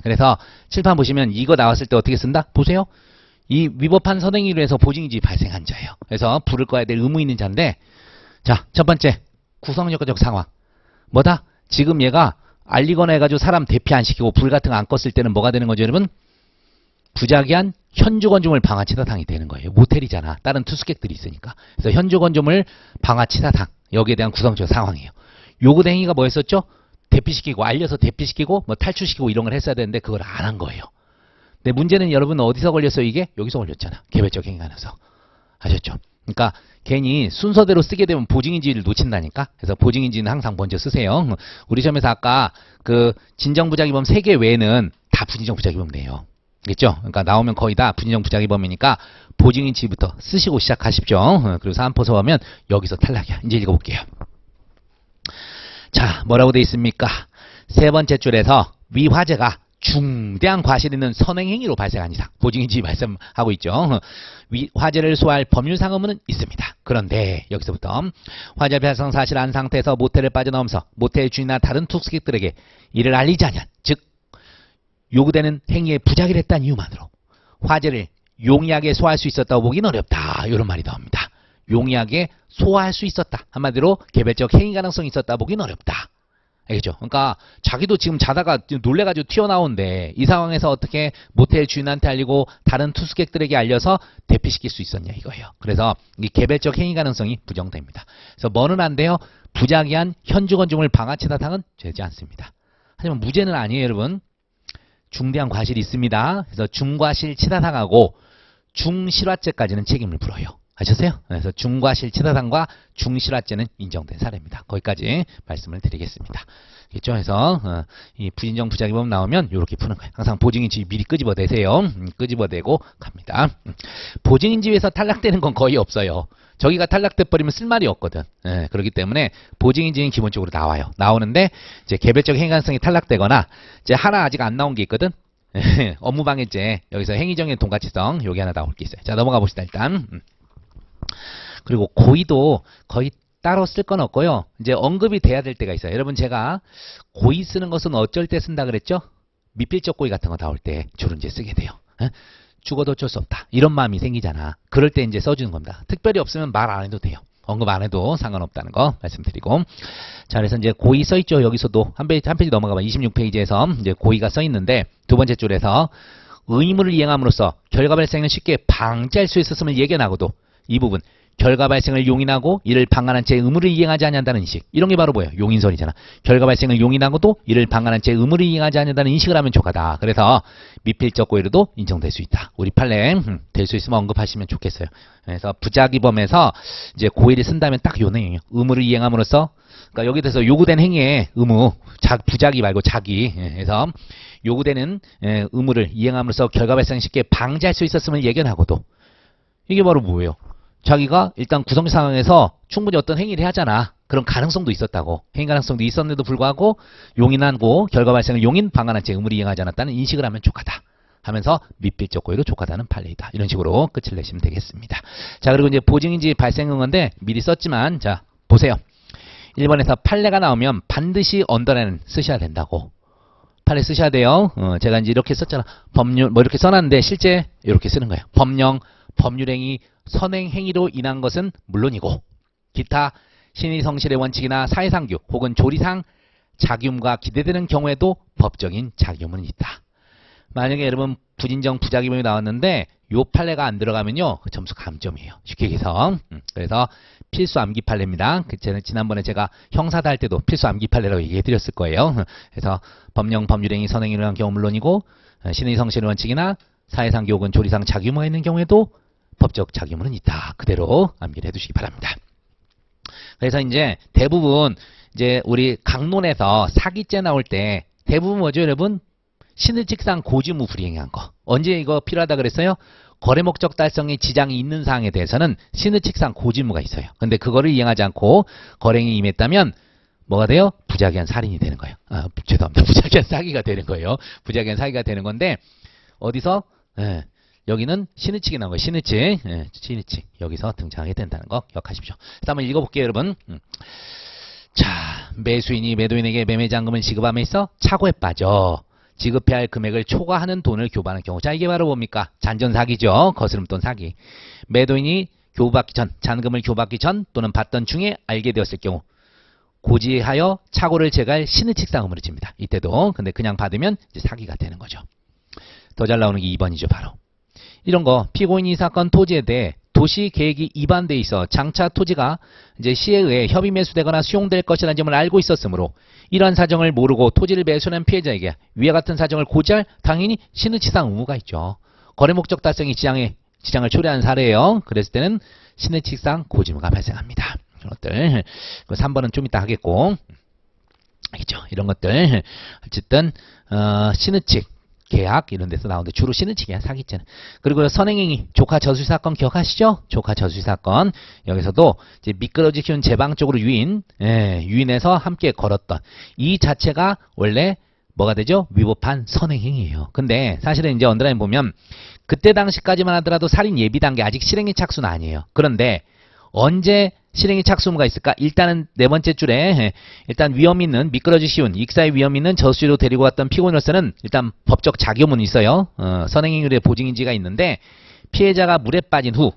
그래서 칠판 보시면 이거 나왔을 때 어떻게 쓴다? 보세요. 이 위법한 선행위로 해서 보증인지 발생한 자예요. 그래서 불을 꺼야 될 의무 있는 자인데 자, 첫 번째 구성요건적 상황. 뭐다? 지금 얘가 알리거나 해가지고 사람 대피 안 시키고 불 같은 거 안 껐을 때는 뭐가 되는 거죠, 여러분? 부작위한 현주건조물 방화치사상이 되는 거예요. 모텔이잖아. 다른 투숙객들이 있으니까. 그래서 현주건조물 방화치사상. 여기에 대한 구성적 상황이에요. 요구된 행위가 뭐였었죠? 대피시키고, 알려서 대피시키고, 뭐 탈출시키고 이런 걸 했어야 되는데 그걸 안 한 거예요. 근데 문제는 여러분 어디서 걸렸어요, 이게? 여기서 걸렸잖아. 개별적 행위 가능성. 아셨죠? 그러니까 괜히 순서대로 쓰게 되면 보증인지를 놓친다니까. 그래서 보증인지는 항상 먼저 쓰세요. 우리 시험에서 아까 그 진정부작위범 3개 외에는 다 부진정 부작위범이에요. 알겠죠? 그러니까 나오면 거의 다 부진정 부작위범이니까 보증인지부터 쓰시고 시작하십시오. 그리고 사안포서 하면 여기서 탈락이야. 이제 읽어볼게요. 자, 뭐라고 돼 있습니까? 세 번째 줄에서 위 화재가 중대한 과실 있는 선행행위로 발생한 이상 보증인지 말씀하고 있죠. 화재를 소화할 법률상 의무는 있습니다. 그런데 여기서부터 화재 발생 사실 안 상태에서 모텔을 빠져나오면서 모텔 주인이나 다른 투숙객들에게 이를 알리지 않은 즉 요구되는 행위에 부작위를 했다는 이유만으로 화재를 용이하게 소화할 수 있었다고 보기는 어렵다. 이런 말이 나옵니다. 용이하게 소화할 수 있었다. 한마디로 개별적 행위 가능성이 있었다 보기는 어렵다. 알겠죠? 그러니까 자기도 지금 자다가 놀래가지고 튀어나오는데 이 상황에서 어떻게 모텔 주인한테 알리고 다른 투숙객들에게 알려서 대피시킬 수 있었냐 이거예요. 그래서 이 개별적 행위 가능성이 부정됩니다. 그래서 뭐는 안 돼요? 부작위한 현주건조물 방화치사상은 되지 않습니다. 하지만 무죄는 아니에요, 여러분. 중대한 과실이 있습니다. 그래서 중과실 치사상하고 중실화죄까지는 책임을 물어요. 아셨어요? 그래서 중과실 치사상과 중실화죄는 인정된 사례입니다. 거기까지 말씀을 드리겠습니다. 그렇죠? 그래서 이 부진정 부작위범 나오면 이렇게 푸는 거예요. 항상 보증인지 미리 끄집어내세요. 끄집어내고 갑니다. 보증인지에서 탈락되는 건 거의 없어요. 저기가 탈락돼 버리면 쓸 말이 없거든. 예, 그렇기 때문에 보증인지는 기본적으로 나와요. 나오는데 이제 개별적 행위 가능성이 탈락되거나 이제 하나 아직 안 나온 게 있거든. 업무방해죄 여기서 행위적인 동가치성 여기 하나 나올 게 있어요. 자, 넘어가 봅시다 일단. 그리고 고의도 거의 따로 쓸 건 없고요. 이제 언급이 돼야 될 때가 있어요. 여러분 제가 고의 쓰는 것은 어쩔 때 쓴다 그랬죠? 미필적 고의 같은 거 나올 때 주로 이제 쓰게 돼요. 에? 죽어도 어쩔 수 없다. 이런 마음이 생기잖아. 그럴 때 이제 써주는 겁니다. 특별히 없으면 말 안 해도 돼요. 언급 안 해도 상관없다는 거 말씀드리고. 자, 그래서 이제 고의 써있죠. 여기서도 한 페이지 넘어가면 26페이지에서 이제 고의가 써있는데 두 번째 줄에서 의무를 이행함으로써 결과 발생을 쉽게 방지할 수 있었음을 예견하고도 이 부분 결과 발생을 용인하고 이를 방관한 채 의무를 이행하지 아니한다는 인식. 이런 게 바로 뭐예요? 용인설이잖아. 결과 발생을 용인하고도 이를 방관한 채 의무를 이행하지 아니한다는 인식을 하면 족하다. 그래서 미필적 고의로도 인정될 수 있다. 우리 판례 될 수 있으면 언급하시면 좋겠어요. 그래서 부작위범에서 이제 고의를 쓴다면 딱 요 내용이에요. 의무를 이행함으로써 그러니까 여기 대해서 요구된 행위의 의무, 부작위 말고 자기. 그래서 요구되는 의무를 이행함으로써 결과 발생을 쉽게 방지할 수 있었음을 예견하고도 이게 바로 뭐예요? 자기가 일단 구성 상황에서 충분히 어떤 행위를 하잖아. 그런 가능성도 있었다고. 행위 가능성도 있었는데도 불구하고 용인하고 결과 발생을 용인, 방관한 채 의무를 이행하지 않았다는 인식을 하면 족하다. 하면서 미필적 고의로 족하다는 판례이다. 이런 식으로 끝을 내시면 되겠습니다. 자, 그리고 이제 보증인지 발생한 건데 미리 썼지만 자, 보세요. 1번에서 판례가 나오면 반드시 언더라인 쓰셔야 된다고. 판례 쓰셔야 돼요. 제가 이제 이렇게 썼잖아. 법률 뭐 이렇게 써놨는데 실제 이렇게 쓰는 거예요. 법령, 법률행위, 선행행위로 인한 것은 물론이고 기타 신의성실의 원칙이나 사회상규 혹은 조리상 작용과 기대되는 경우에도 법적인 작용은 있다. 만약에 여러분 부진정 부작용이 나왔는데 요 판례가 안 들어가면요 점수 감점이에요. 쉽게 얘기해서. 그래서 필수 암기 판례입니다. 지난번에 제가 형사다 할 때도 필수 암기 판례라고 얘기해 드렸을 거예요. 그래서 법령, 법률행위, 선행행위로 인한 경우 물론이고 신의성실의 원칙이나 사회상규 혹은 조리상 작용이 있는 경우에도 법적 작용은 있다. 그대로 암기를 해두시기 바랍니다. 그래서 이제 대부분 이제 우리 강론에서 사기죄 나올 때 대부분 뭐죠, 여러분? 신의칙상 고지무 불이행한 거. 언제 이거 필요하다 그랬어요? 거래 목적 달성에 지장이 있는 사항에 대해서는 신의칙상 고지무가 있어요. 근데 그거를 이행하지 않고 거래행위에 임했다면 뭐가 돼요? 부작위한 살인이 되는 거예요. 죄송합니다. 부작위한 사기가 되는 거예요. 부작위한 사기가 되는 건데 어디서? 여기는 신의칙이 나온 거예요. 신의칙. 신의칙. 여기서 등장하게 된다는 거 기억하십시오. 그래서 한번 읽어볼게요, 여러분. 자, 매수인이 매도인에게 매매장금을 지급함에 있어 착오에 빠져 지급해야 할 금액을 초과하는 돈을 교부하는 경우. 자, 이게 바로 뭡니까? 잔전사기죠. 거스름돈 사기. 매도인이 교부받기 전, 잔금을 교부받기 전 또는 받던 중에 알게 되었을 경우 고지하여 착오를 제거할 신의칙상 의무를 집니다. 이때도. 근데 그냥 받으면 이제 사기가 되는 거죠. 더 잘 나오는 게 2번이죠, 바로. 이런 거 피고인이 이 사건 토지에 대해 도시 계획이 위반돼 있어 장차 토지가 이제 시에 의해 협의 매수되거나 수용될 것이라는 점을 알고 있었으므로 이러한 사정을 모르고 토지를 매수한 피해자에게 위와 같은 사정을 고지할 당연히 신의칙상 의무가 있죠. 거래 목적 달성이 지장을 초래한 사례예요. 그랬을 때는 신의칙상 고지무가 발생합니다. 이런 것들 3번은 좀 이따 하겠고 알겠죠? 이런 것들 어쨌든 신의칙 계약 이런 데서 나오는데 주로 신의칙이야, 사기죄는. 그리고 선행행위 조카 저수지 사건 기억하시죠? 조카 저수지 사건 여기서도 이제 미끄러지 키운 제방 쪽으로 유인해서 함께 걸었던 이 자체가 원래 뭐가 되죠? 위법한 선행행위예요. 근데 사실은 이제 언더라인 보면 그때 당시까지만 하더라도 살인 예비 단계 아직 실행의 착수는 아니에요. 그런데 언제 실행의 착수 의무가 있을까? 일단은 네 번째 줄에 일단 위험 있는 미끄러지 쉬운 익사의 위험 있는 저수지로 데리고 갔던 피고인으로서는 일단 법적 자격은 있어요. 선행행위의 보증인지가 있는데 피해자가 물에 빠진 후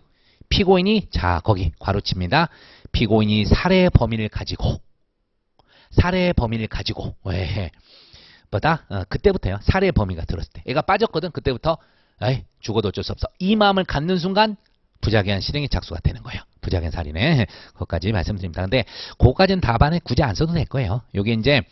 피고인이 자 거기 괄호칩니다. 피고인이 살해의 범위를 가지고 왜 뭐다? 그때부터요. 살해의 범위가 들었을 때 애가 빠졌거든. 그때부터 에이 죽어도 어쩔 수 없어. 이 마음을 갖는 순간 부작위한 실행의 착수가 되는 거예요. 부작위한 살인에 그것까지 말씀드립니다. 근데 그거까지는 답안에 굳이 안 써도 될 거예요. 요게 이제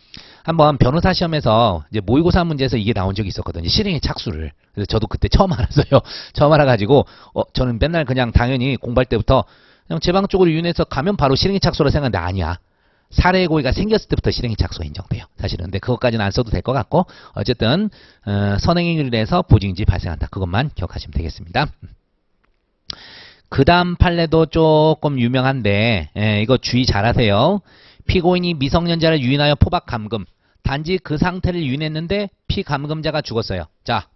한번 변호사 시험에서 이제 모의고사 문제에서 이게 나온 적이 있었거든요. 실행의 착수를. 그래서 저도 그때 처음 알았어요. 처음 알아가지고 저는 맨날 그냥 당연히 공부할 때부터 그냥 제방 쪽으로 유인해서 가면 바로 실행의 착수로 생각하는데 아니야. 살해 고의가 생겼을 때부터 실행의 착수가 인정돼요. 사실은. 근데 그것까지는 안 써도 될 것 같고 어쨌든 선행행위를 해서 보증인지 발생한다. 그것만 기억하시면 되겠습니다. 그 다음 판례도 조금 유명한데 이거 주의 잘하세요. 피고인이 미성년자를 유인하여 포박 감금. 단지 그 상태를 유인했는데 피감금자가 죽었어요. 자,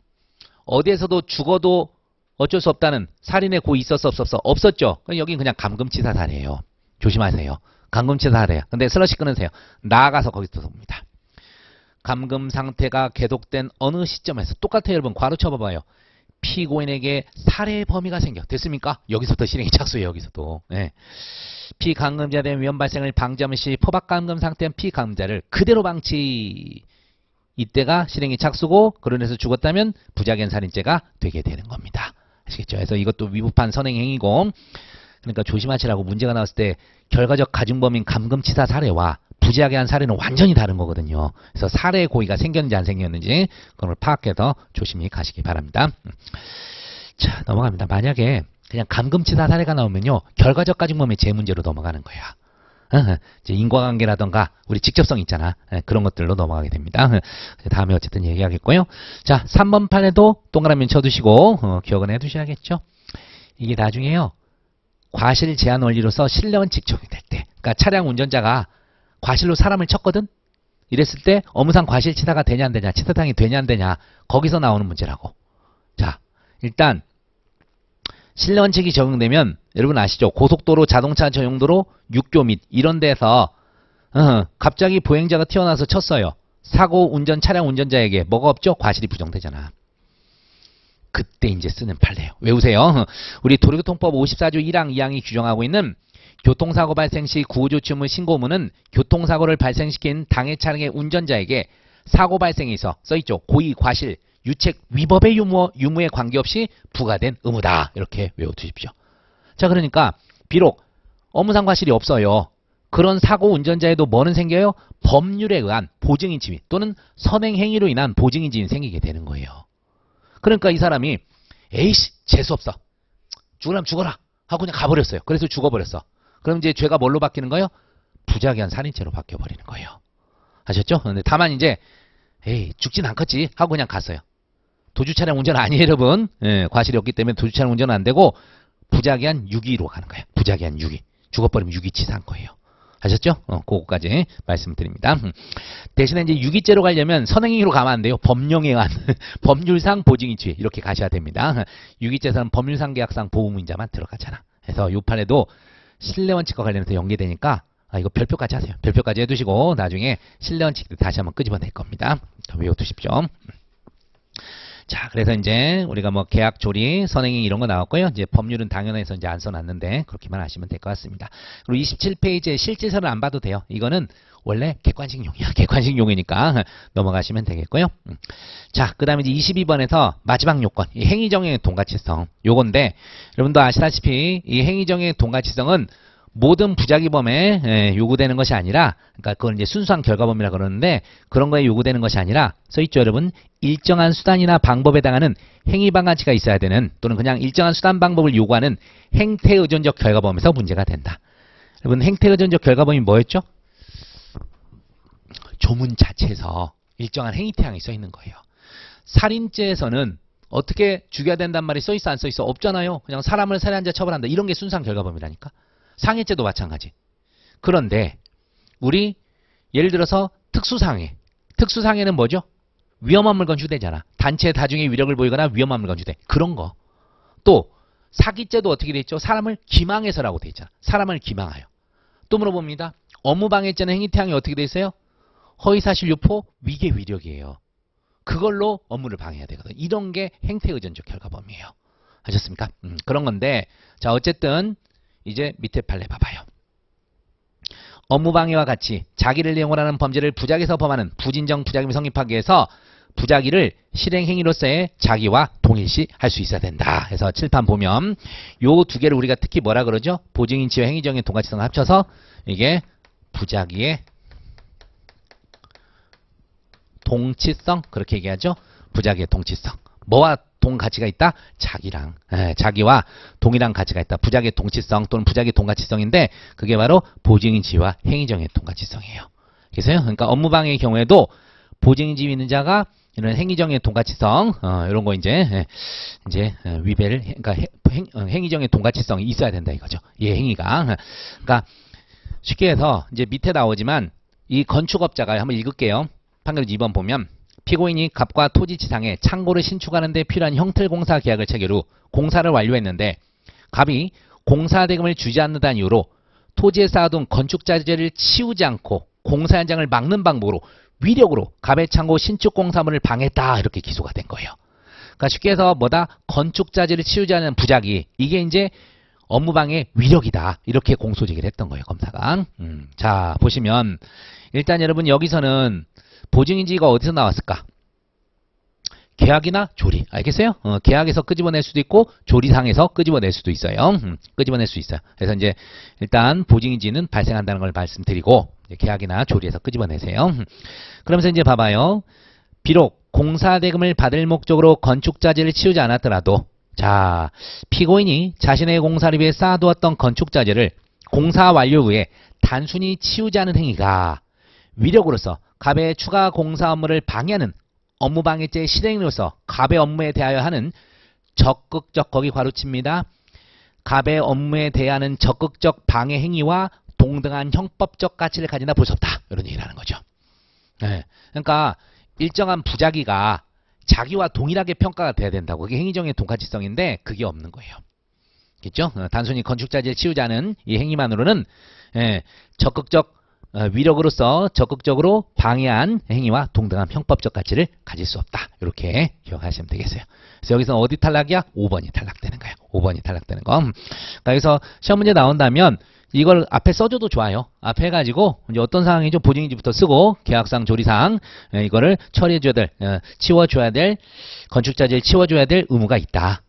어디에서도 죽어도 어쩔 수 없다는 살인의 고의 있었어 없었어? 없었죠. 여긴 그냥 감금치사 사례예요. 조심하세요. 감금치사 사례예요. 근데 슬러시 끊으세요. 나아가서 거기서 봅니다. 감금 상태가 계속된 어느 시점에서 똑같아요. 여러분 괄호 쳐봐봐요. 피고인에게 살해의 범위가 생겨. 됐습니까? 여기서부터 실행이 착수해요. 여기서도. 네. 피감금자에 대한 위험 발생을 방지하는 시 포박감금 상태인 피감금자를 그대로 방치. 이때가 실행이 착수고 그로 인해서 죽었다면 부작위한 살인죄가 되게 되는 겁니다. 아시겠죠? 그래서 이것도 위법한 선행행위고 그러니까 조심하시라고 문제가 나왔을 때 결과적 가중범인 감금치사 살해와 부작위한 살해는 완전히 다른 거거든요. 그래서 살해의 고의가 생겼는지 안 생겼는지 그걸 파악해서 조심히 가시기 바랍니다. 자, 넘어갑니다. 만약에 그냥 감금치사 살해가 나오면요. 결과적 가중범의 재문제로 넘어가는 거야. 이제 인과관계라던가 우리 직접성 있잖아. 그런 것들로 넘어가게 됩니다. 다음에 어쨌든 얘기하겠고요. 자, 3번 판에도 동그라미 쳐두시고 기억은 해두셔야겠죠. 이게 나중에요. 과실 제한 원리로서 실내원칙 적용될 때 그러니까 차량 운전자가 과실로 사람을 쳤거든. 이랬을 때 업무상 과실치사가 되냐 안 되냐 치사상이 되냐 안 되냐 거기서 나오는 문제라고. 자, 일단 실내원칙이 적용되면 여러분 아시죠? 고속도로, 자동차 전용도로, 육교 및 이런 데서 갑자기 보행자가 튀어나와서 쳤어요. 사고 운전 차량 운전자에게 뭐가 없죠? 과실이 부정되잖아. 그때 이제 쓰는 판례예요. 외우세요. 우리 도로교통법 54조 1항 2항이 규정하고 있는 교통사고 발생 시 구호조치 의무 신고 의무는 교통사고를 발생시킨 당해 차량의 운전자에게 사고 발생에 있어 써있죠. 고의, 과실, 유책, 위법의 유무에 관계없이 부과된 의무다. 이렇게 외워두십시오. 자, 그러니까 비록 업무상 과실이 없어요. 그런 사고 운전자에도 뭐는 생겨요? 법률에 의한 보증인 지위 또는 선행행위로 인한 보증인 지위는 생기게 되는 거예요. 그러니까 이 사람이 에이씨 재수없어. 죽으라면 죽어라 하고 그냥 가버렸어요. 그래서 죽어버렸어. 그럼 이제 죄가 뭘로 바뀌는 거예요? 부작위한 살인죄로 바뀌어버리는 거예요. 아셨죠? 근데 다만 이제 에이 죽진 않겠지 하고 그냥 갔어요. 도주 차량 운전 아니에요, 여러분. 예, 과실이 없기 때문에 도주 차량 운전은 안 되고 부작위한 유기로 가는 거예요. 부작위한 유기. 죽어버리면 유기치사한 거예요. 아셨죠? 그거까지 말씀드립니다. 대신에 이제 유기죄로 가려면 선행행위로 가면 안 돼요. 법령에 의한 법률상 보증인죄 이렇게 가셔야 됩니다. 유기죄에서는 법률상 계약상 보호무인자만 들어가잖아. 그래서 요 판에도 신뢰원칙과 관련해서 연계되니까 이거 별표까지 하세요. 별표까지 해두시고 나중에 신뢰원칙 다시 한번 끄집어낼 겁니다. 외워두십시오. 자, 그래서 이제 우리가 뭐 계약, 조리, 선행행 이런 거 나왔고요. 이제 법률은 당연해서 이제 안 써놨는데 그렇게만 하시면 될 것 같습니다. 그리고 27페이지에 실질서를 안 봐도 돼요. 이거는 원래 객관식용이야. 객관식용이니까 넘어가시면 되겠고요. 자, 그 다음에 이제 22번에서 마지막 요건, 이 행위정의 동가치성 요건데 여러분도 아시다시피 이 행위정의 동가치성은 모든 부작위범에 요구되는 것이 아니라 그러니까 그건 이제 순수한 결과범이라 그러는데 그런 거에 요구되는 것이 아니라 써있죠 여러분. 일정한 수단이나 방법에 해당하는 행위방가치가 있어야 되는 또는 그냥 일정한 수단 방법을 요구하는 행태의존적 결과범에서 문제가 된다. 여러분 행태의존적 결과범이 뭐였죠? 조문 자체에서 일정한 행위태양이 써있는 거예요. 살인죄에서는 어떻게 죽여야 된단 말이 써있어 안 써있어? 없잖아요. 그냥 사람을 살해한 자 처벌한다. 이런 게 순수한 결과범이라니까. 상해죄도 마찬가지. 그런데 우리 예를 들어서 특수상해. 특수상해는 뭐죠? 위험한 물건 휴대잖아. 단체 다중의 위력을 보이거나 위험한 물건 휴대. 그런 거. 또 사기죄도 어떻게 돼 있죠? 사람을 기망해서라고 돼 있잖아. 사람을 기망하여. 또 물어봅니다. 업무방해죄는 행위태양이 어떻게 돼 있어요? 허위사실 유포, 위계 위력이에요. 그걸로 업무를 방해해야 되거든. 이런 게 행태의존적 결과범이에요. 아셨습니까? 그런 건데 자 어쨌든 이제 밑에 판례 봐봐요. 업무방해와 같이 자기를 이용을 하는 범죄를 부작위에서 범하는 부진정 부작임이 성립하기 위해서 부작위를 실행행위로서의 자기와 동일시 할 수 있어야 된다. 해서 칠판 보면 요 두 개를 우리가 특히 뭐라 그러죠? 보증인치와 행위정의 동가치성을 합쳐서 이게 부작위의 동치성 그렇게 얘기하죠. 부작위의 동치성. 뭐와 동가치가 있다? 자기랑 자기와 동일한 가치가 있다. 부작위의 동치성 또는 부작위의 동가치성인데 그게 바로 보증인지위와 행위정의 동가치성이에요. 그래서요. 그러니까 업무방해의 경우에도 보증인지위 있는 자가 이런 행위정의 동가치성, 이런 거 이제 위배를, 그러니까 행위정의 동가치성이 있어야 된다 이거죠. 예, 행위가. 그러니까 쉽게 해서 이제 밑에 나오지만 이 건축업자가 한번 읽을게요. 판결 2번 보면 피고인이 갑과 토지 지상에 창고를 신축하는 데 필요한 형틀공사 계약을 체결 후 공사를 완료했는데 갑이 공사 대금을 주지 않는다는 이유로 토지에 쌓아둔 건축자재를 치우지 않고 공사 현장을 막는 방법으로 위력으로 갑의 창고 신축 공사물을 방해했다 이렇게 기소가 된 거예요. 그러니까 쉽게 해서 뭐다? 건축자재를 치우지 않는 부작위, 이게 이제 업무방해 위력이다 이렇게 공소제기를 했던 거예요, 검사가. 자, 보시면 일단 여러분 여기서는 보증인지가 어디서 나왔을까? 계약이나 조리, 알겠어요? 계약에서 끄집어낼 수도 있고 조리상에서 끄집어낼 수도 있어요. 끄집어낼 수 있어요. 그래서 이제 일단 보증인지는 발생한다는 걸 말씀드리고 계약이나 조리에서 끄집어내세요. 그러면서 이제 봐봐요. 비록 공사대금을 받을 목적으로 건축자재를 치우지 않았더라도 자, 피고인이 자신의 공사를 위해 쌓아두었던 건축자재를 공사 완료 후에 단순히 치우지 않은 행위가 위력으로서 갑의 추가 공사 업무를 방해하는 업무방해죄의 실행으로서 갑의 업무에 대하여 하는 적극적, 거기 괄호칩니다. 갑의 업무에 대하는 적극적 방해 행위와 동등한 형법적 가치를 가진다 볼 수 없다. 이런 얘기를 하는 거죠. 네. 그러니까 일정한 부작위가 자기와 동일하게 평가가 돼야 된다고. 그게 행위정의 동가치성인데 그게 없는 거예요. 그렇죠? 단순히 건축자재를 치우지 않은 이 행위만으로는 적극적 위력으로서 적극적으로 방해한 행위와 동등한 형법적 가치를 가질 수 없다. 이렇게 기억하시면 되겠어요. 그래서 여기서 어디 탈락이야? 5번이 탈락되는 거예요. 5번이 탈락되는 거. 그러니까 여기서 시험 문제 나온다면 이걸 앞에 써줘도 좋아요. 앞에 해가지고 이제 어떤 상황이죠? 보증인지부터 쓰고 계약상 조리상 이거를 처리해줘야 될, 치워줘야 될, 건축자재를 치워줘야 될 의무가 있다.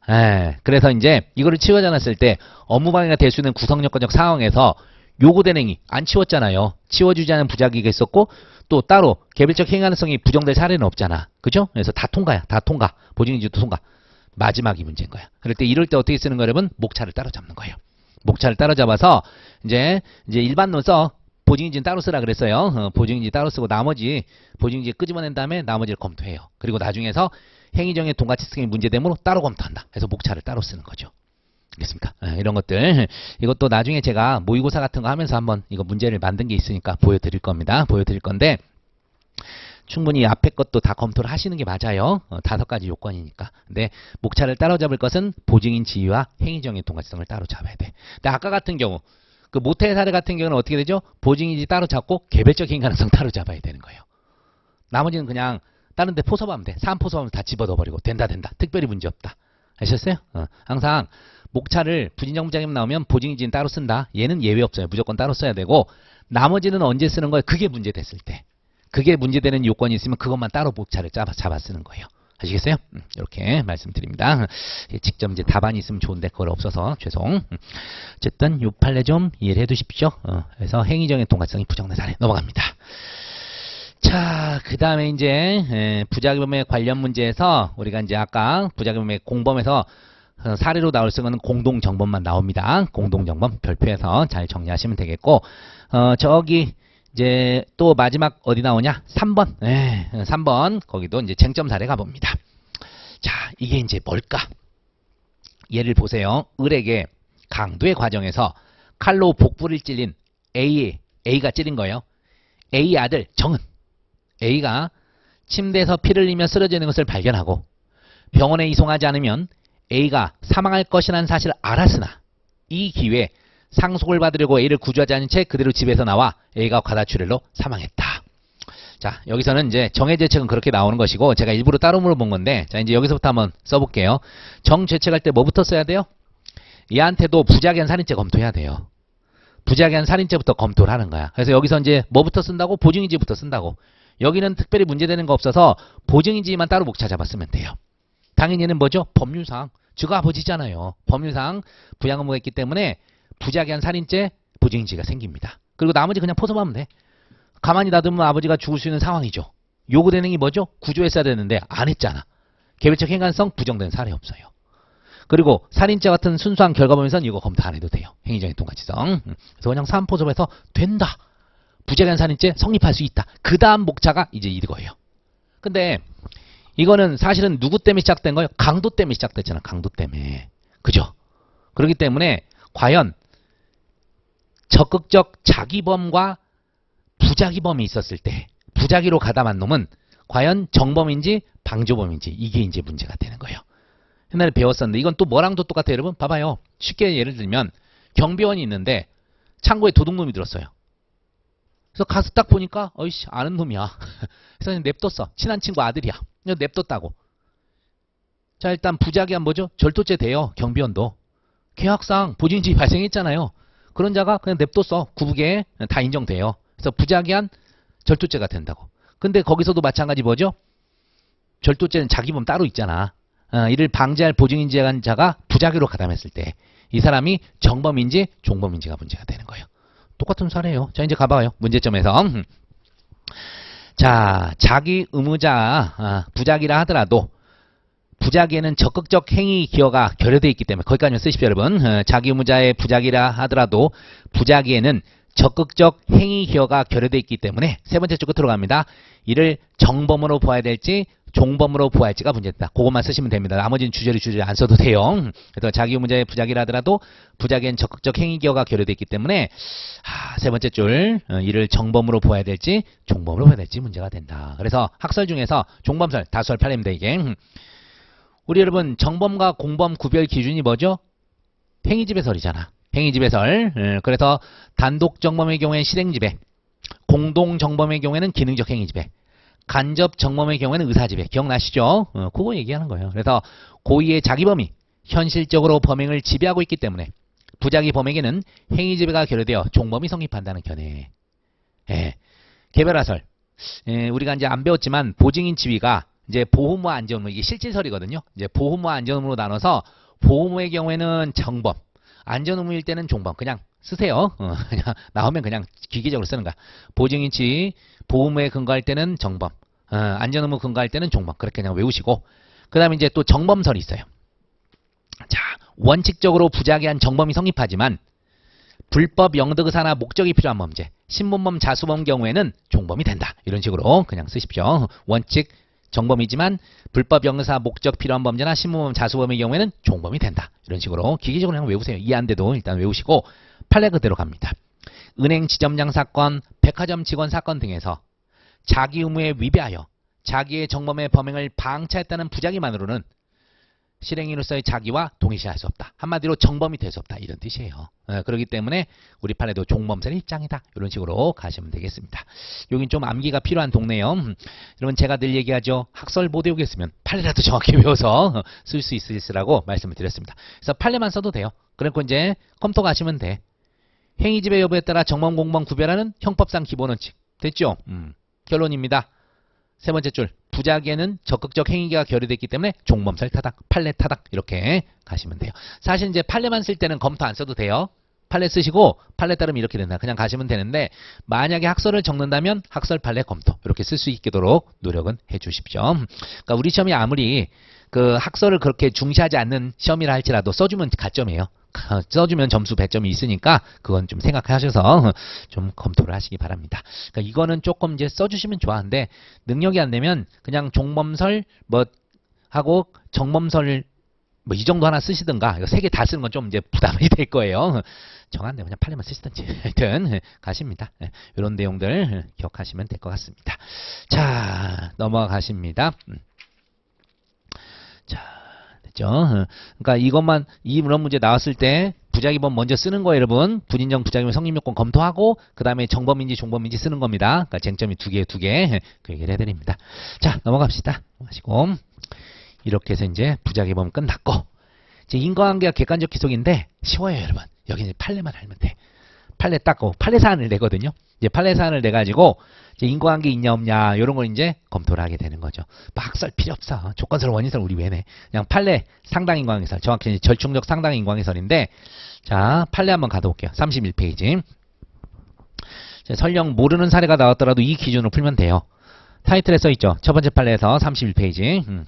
그래서 이제 이거를 치워져 놨을 때 업무방해가 될 수 있는 구성요건적 상황에서 요구된 행위 안 치웠잖아요. 치워주지 않은 부작위가 있었고 또 따로 개별적 행위 가능성이 부정될 사례는 없잖아. 그죠? 그래서 다 통과야. 다 통과. 보증인지도 통과. 마지막이 문제인 거야. 그럴 때 이럴 때 어떻게 쓰는 거예요, 여러분? 목차를 따로 잡는 거예요. 목차를 따로 잡아서 이제 일반론 써. 보증인지는 따로 쓰라 그랬어요. 보증인지 따로 쓰고 나머지 보증인지 끄집어낸 다음에 나머지를 검토해요. 그리고 나중에서 행위정의 동가치성이 문제되므로 따로 검토한다. 그래서 목차를 따로 쓰는 거죠. 알겠습니까? 이런 것들 이것도 나중에 제가 모의고사 같은 거 하면서 한번 이거 문제를 만든 게 있으니까 보여드릴 겁니다. 보여드릴 건데 충분히 앞에 것도 다 검토를 하시는 게 맞아요. 5가지 요건이니까. 근데 목차를 따로잡을 것은 보증인 지위와 행위정의 동가치성을 따로 잡아야 돼. 근데 아까 같은 경우 그 모태 사례 같은 경우는 어떻게 되죠? 보증인지 따로 잡고 개별적 행위 가능성 따로 잡아야 되는 거예요. 나머지는 그냥 다른 데 포섭하면 돼. 사안 포섭하면 다 집어넣어버리고 된다. 특별히 문제없다. 아셨어요? 항상 목차를 부진정부장님 나오면 보증인지는 따로 쓴다. 얘는 예외 없어요. 무조건 따로 써야 되고 나머지는 언제 쓰는 거예요? 그게 문제됐을 때. 그게 문제되는 요건이 있으면 그것만 따로 목차를 잡아 쓰는 거예요. 아시겠어요? 이렇게 말씀드립니다. 직접 이제 답안이 있으면 좋은데 그걸 없어서 죄송. 어쨌든 요 판례 좀 이해를 해 두십시오. 그래서 행위정의 동가성이 부정된 사례 넘어갑니다. 자, 그 다음에 이제 부작용의 관련 문제에서 우리가 이제 아까 부작용의 공범에서 사례로 나올 수 있는 공동정범만 나옵니다. 공동정범 별표해서 잘 정리하시면 되겠고 저기 이제 또 마지막 어디 나오냐? 3번. 3번 거기도 이제 쟁점 사례 가봅니다. 자, 이게 이제 뭘까? 예를 보세요. 을에게 강도의 과정에서 칼로 복부를 찔린 A가 찔린 거예요. A 아들 정은 A가 침대에서 피를 흘리며 쓰러져 있는 것을 발견하고 병원에 이송하지 않으면 A가 사망할 것이라는 사실을 알았으나 이 기회에 상속을 받으려고 A를 구조하지 않은 채 그대로 집에서 나와 A가 과다출혈로 사망했다. 자, 여기서는 이제 정해죄책은 그렇게 나오는 것이고 제가 일부러 따로 물어본 건데 자, 이제 여기서부터 한번 써볼게요. 정죄책할 때 뭐부터 써야 돼요? 얘한테도 부작위한 살인죄 검토해야 돼요. 부작위한 살인죄부터 검토를 하는 거야. 그래서 여기서 이제 뭐부터 쓴다고? 보증인지부터 쓴다고. 여기는 특별히 문제되는 거 없어서 보증인지만 따로 목차 잡았으면 돼요. 당연히 얘는 뭐죠? 법률상 즈가 아버지잖아요. 법률상 부양 의무가 있기 때문에 부작위한 살인죄 보증인지가 생깁니다. 그리고 나머지 그냥 포섭하면 돼. 가만히 놔두면 아버지가 죽을 수 있는 상황이죠. 요구되는 게 뭐죠? 구조했어야 되는데 안 했잖아. 개별적 행간성 부정된 사례 없어요. 그리고 살인죄 같은 순수한 결과 보면서는 이거 검토 안 해도 돼요. 행위적인 동가치성. 그래서 그냥 사안포섭에서 된다. 부작위한 살인죄 성립할 수 있다. 그 다음 목차가 이제 이거예요. 근데 이거는 사실은 누구 때문에 시작된 거예요? 강도 때문에 시작됐잖아. 강도 때문에. 그죠? 그렇기 때문에 과연 적극적 자기범과 부자기범이 있었을 때 부자기로 가담한 놈은 과연 정범인지 방조범인지 이게 이제 문제가 되는 거예요. 옛날에 배웠었는데 이건 또 뭐랑도 똑같아요. 여러분 봐봐요. 쉽게 예를 들면 경비원이 있는데 창고에 도둑놈이 들었어요. 그래서 가서 딱 보니까 어이씨 아는 놈이야. 그래서 냅뒀어. 친한 친구 아들이야. 그냥 냅뒀다고. 자 일단 부자기한 뭐죠? 절도죄 돼요. 경비원도. 계약상 보증인지 발생했잖아요. 그런 자가 그냥 냅뒀어. 구북에 다 인정돼요. 그래서 부자기한 절도죄가 된다고. 근데 거기서도 마찬가지 뭐죠? 절도죄는 자기범 따로 있잖아. 이를 방지할 보증인지한 자가 부자기로 가담했을 때 이 사람이 정범인지 종범인지가 문제가 되는 거예요. 똑같은 사례예요. 자 이제 가봐요. 문제점에서. 자 자기 의무자 부자기라 하더라도 부자기에는 적극적 행위 기여가 결여되어 있기 때문에 거기까지만 쓰십시오 여러분. 자기 의무자의 부자기라 하더라도 부자기에는 적극적 행위 기여가 결여되어 있기 때문에 세 번째 줄 끝으로 갑니다. 이를 정범으로 보아야 될지 종범으로 보아야 할지가 문제다. 그것만 쓰시면 됩니다. 나머지는 주저리 안 써도 돼요. 그래서 자기 의무자의 부자기라 하더라도 부자기에는 적극적 행위 기여가 결여되어 있기 때문에 세 번째 줄 이를 정범으로 보아야 될지 종범으로 보아야 될지 문제가 된다. 그래서 학설 중에서 종범설 다수설 팔립니다. 이게 우리 여러분 정범과 공범 구별 기준이 뭐죠? 행위지배설이잖아. 행위지배설. 그래서 단독 정범의 경우에는 실행지배, 공동 정범의 경우에는 기능적 행위지배, 간접 정범의 경우에는 의사지배. 기억나시죠? 그거 얘기하는 거예요. 그래서 고의의 자기범이 현실적으로 범행을 지배하고 있기 때문에 부자기 범에게는 행위지배가 결여되어 종범이 성립한다는 견해. 개별화설. 우리가 이제 안 배웠지만 보증인 지위가 이제 보호무 안전의무 이게 실질설이거든요. 이제 보호무 안전의무로 나눠서 보호무의 경우에는 정범, 안전의무일 때는 종범. 그냥 쓰세요. 그냥 나오면 그냥 기계적으로 쓰는 거야. 보증인 지위 보호무에 근거할 때는 정범, 안전의무 근거할 때는 종범. 그렇게 그냥 외우시고 그 다음에 이제 또 정범설이 있어요. 자 원칙적으로 부자기한 정범이 성립하지만 불법 영득의사나 목적이 필요한 범죄, 신분범, 자수범 경우에는 종범이 된다. 이런 식으로 그냥 쓰십시오. 원칙 정범이지만 불법 영의사 목적 필요한 범죄나 신분범, 자수범의 경우에는 종범이 된다. 이런 식으로 기계적으로 그냥 외우세요. 이해 안 돼도 일단 외우시고 판례 그대로 갑니다. 은행 지점장 사건, 백화점 직원 사건 등에서 자기 의무에 위배하여 자기의 정범의 범행을 방치했다는 부자기만으로는 실행인으로서의 자기와 동일시할 수 없다. 한마디로 정범이 될 수 없다. 이런 뜻이에요. 그렇기 때문에 우리 판례도 종범설의 입장이다. 이런 식으로 가시면 되겠습니다. 여긴 좀 암기가 필요한 동네요. 여러분 제가 늘 얘기하죠. 학설 못 외우겠으면 판례라도 정확히 외워서 쓸 수 있으시라고 말씀을 드렸습니다. 그래서 판례만 써도 돼요. 그리고 이제 컴퓨터 가시면 돼. 행위지배 여부에 따라 정범, 공범 구별하는 형법상 기본원칙. 됐죠? 결론입니다. 세 번째 줄. 부자기에는 적극적 행위가 결여됐기 때문에 종범설 타당, 판례 타당 이렇게 가시면 돼요. 사실 이제 판례만 쓸 때는 검토 안 써도 돼요. 판례 쓰시고 판례 따르면 이렇게 된다. 그냥 가시면 되는데 만약에 학설을 적는다면 학설, 판례, 검토 이렇게 쓸 수 있도록 노력은 해주십시오. 그러니까 우리 시험이 아무리 그 학설을 그렇게 중시하지 않는 시험이라 할지라도 써주면 가점이에요. 써주면 점수 배점이 있으니까 그건 좀 생각하셔서 좀 검토를 하시기 바랍니다. 그러니까 이거는 조금 이제 써주시면 좋아하는데 능력이 안 되면 그냥 종범설 뭐 하고 정범설 뭐 이 정도 하나 쓰시든가 이거 세 개 다 쓰는 건 좀 이제 부담이 될 거예요. 정한데 그냥 판례만 쓰시든지 하여튼 가십니다. 이런 내용들 기억하시면 될 것 같습니다. 자 넘어가십니다. 자. 그러니까 이것만 이런 문제 나왔을 때 부자기범 먼저 쓰는 거예요, 여러분. 분인정 부자기범 성립요건 검토하고 그 다음에 정범인지 종범인지 쓰는 겁니다. 그러니까 쟁점이 두 개 그 얘기를 해드립니다. 자 넘어갑시다. 하시고 이렇게 해서 이제 부자기범 끝났고 이제 인과관계가 객관적 기속인데 쉬워요, 여러분. 여기 이제 판례만 알면 돼. 판례 닦고 판례 사안을 내거든요. 이제 판례 사안을 내 가지고 이제 인과관계 있냐 없냐 이런 걸 이제 검토를 하게 되는 거죠. 막설 필요 없어. 조건설, 원인설 우리 왜 내? 그냥 판례 상당 인과관계설, 정확히 절충적 상당 인과관계설인데 자 판례 한번 가둬볼게요. 31페이지. 설령 모르는 사례가 나왔더라도 이 기준으로 풀면 돼요. 타이틀에 써있죠. 첫 번째 판례에서 31페이지.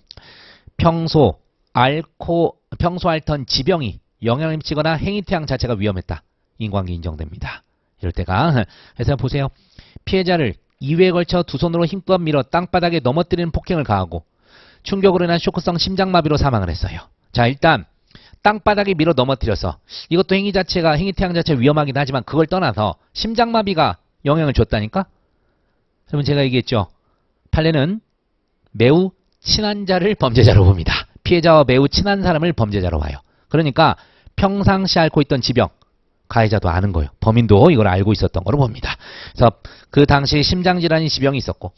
평소 앓던 지병이 영향을 미치거나 행위태양 자체가 위험했다. 인과관계 인정됩니다. 이럴 때가 그래서 보세요. 피해자를 2회에 걸쳐 두 손으로 힘껏 밀어 땅바닥에 넘어뜨리는 폭행을 가하고 충격으로 인한 쇼크성 심장마비로 사망을 했어요. 자, 일단 땅바닥에 밀어 넘어뜨려서 이것도 행위 자체가 행위 태양 자체가 위험하긴 하지만 그걸 떠나서 심장마비가 영향을 줬다니까? 그러면 제가 얘기했죠. 판례는 매우 친한 자를 범죄자로 봅니다. 피해자와 매우 친한 사람을 범죄자로 봐요. 그러니까 평상시 앓고 있던 지병, 가해자도 아는 거예요. 범인도 이걸 알고 있었던 거로 봅니다. 그래서 그 당시 심장질환이 지병이 있었고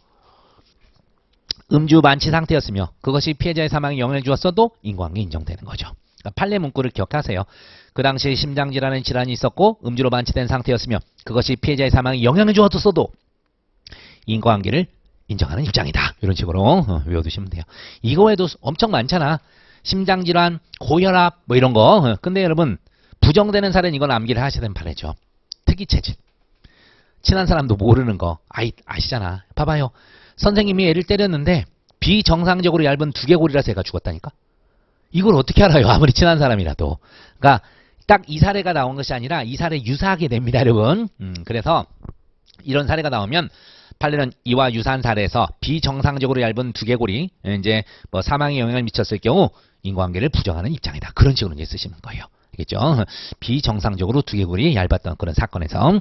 음주 만취 상태였으며 그것이 피해자의 사망에 영향을 주었어도 인과관계 인정되는 거죠. 그러니까 판례 문구를 기억하세요. 그 당시 심장질환의 질환이 있었고 음주로 만취된 상태였으며 그것이 피해자의 사망에 영향을 주었어도 인과관계를 인정하는 입장이다. 이런 식으로 외워두시면 돼요. 이거 외에도 엄청 많잖아. 심장질환, 고혈압 뭐 이런 거. 근데 여러분 부정되는 사례는 이건 암기를 하셔야 되는 판례죠. 특이체질. 친한 사람도 모르는 거 아시잖아. 봐봐요. 선생님이 애를 때렸는데 비정상적으로 얇은 두개골이라서 애가 죽었다니까. 이걸 어떻게 알아요? 아무리 친한 사람이라도. 그러니까 딱 이 사례가 나온 것이 아니라 이 사례 유사하게 됩니다, 여러분. 그래서 이런 사례가 나오면 판례는 이와 유사한 사례에서 비정상적으로 얇은 두개골이 이제 뭐 사망에 영향을 미쳤을 경우 인과관계를 부정하는 입장이다. 그런 식으로 이제 쓰시는 거예요. 알겠죠? 비정상적으로 두개골이 얇았던 그런 사건에서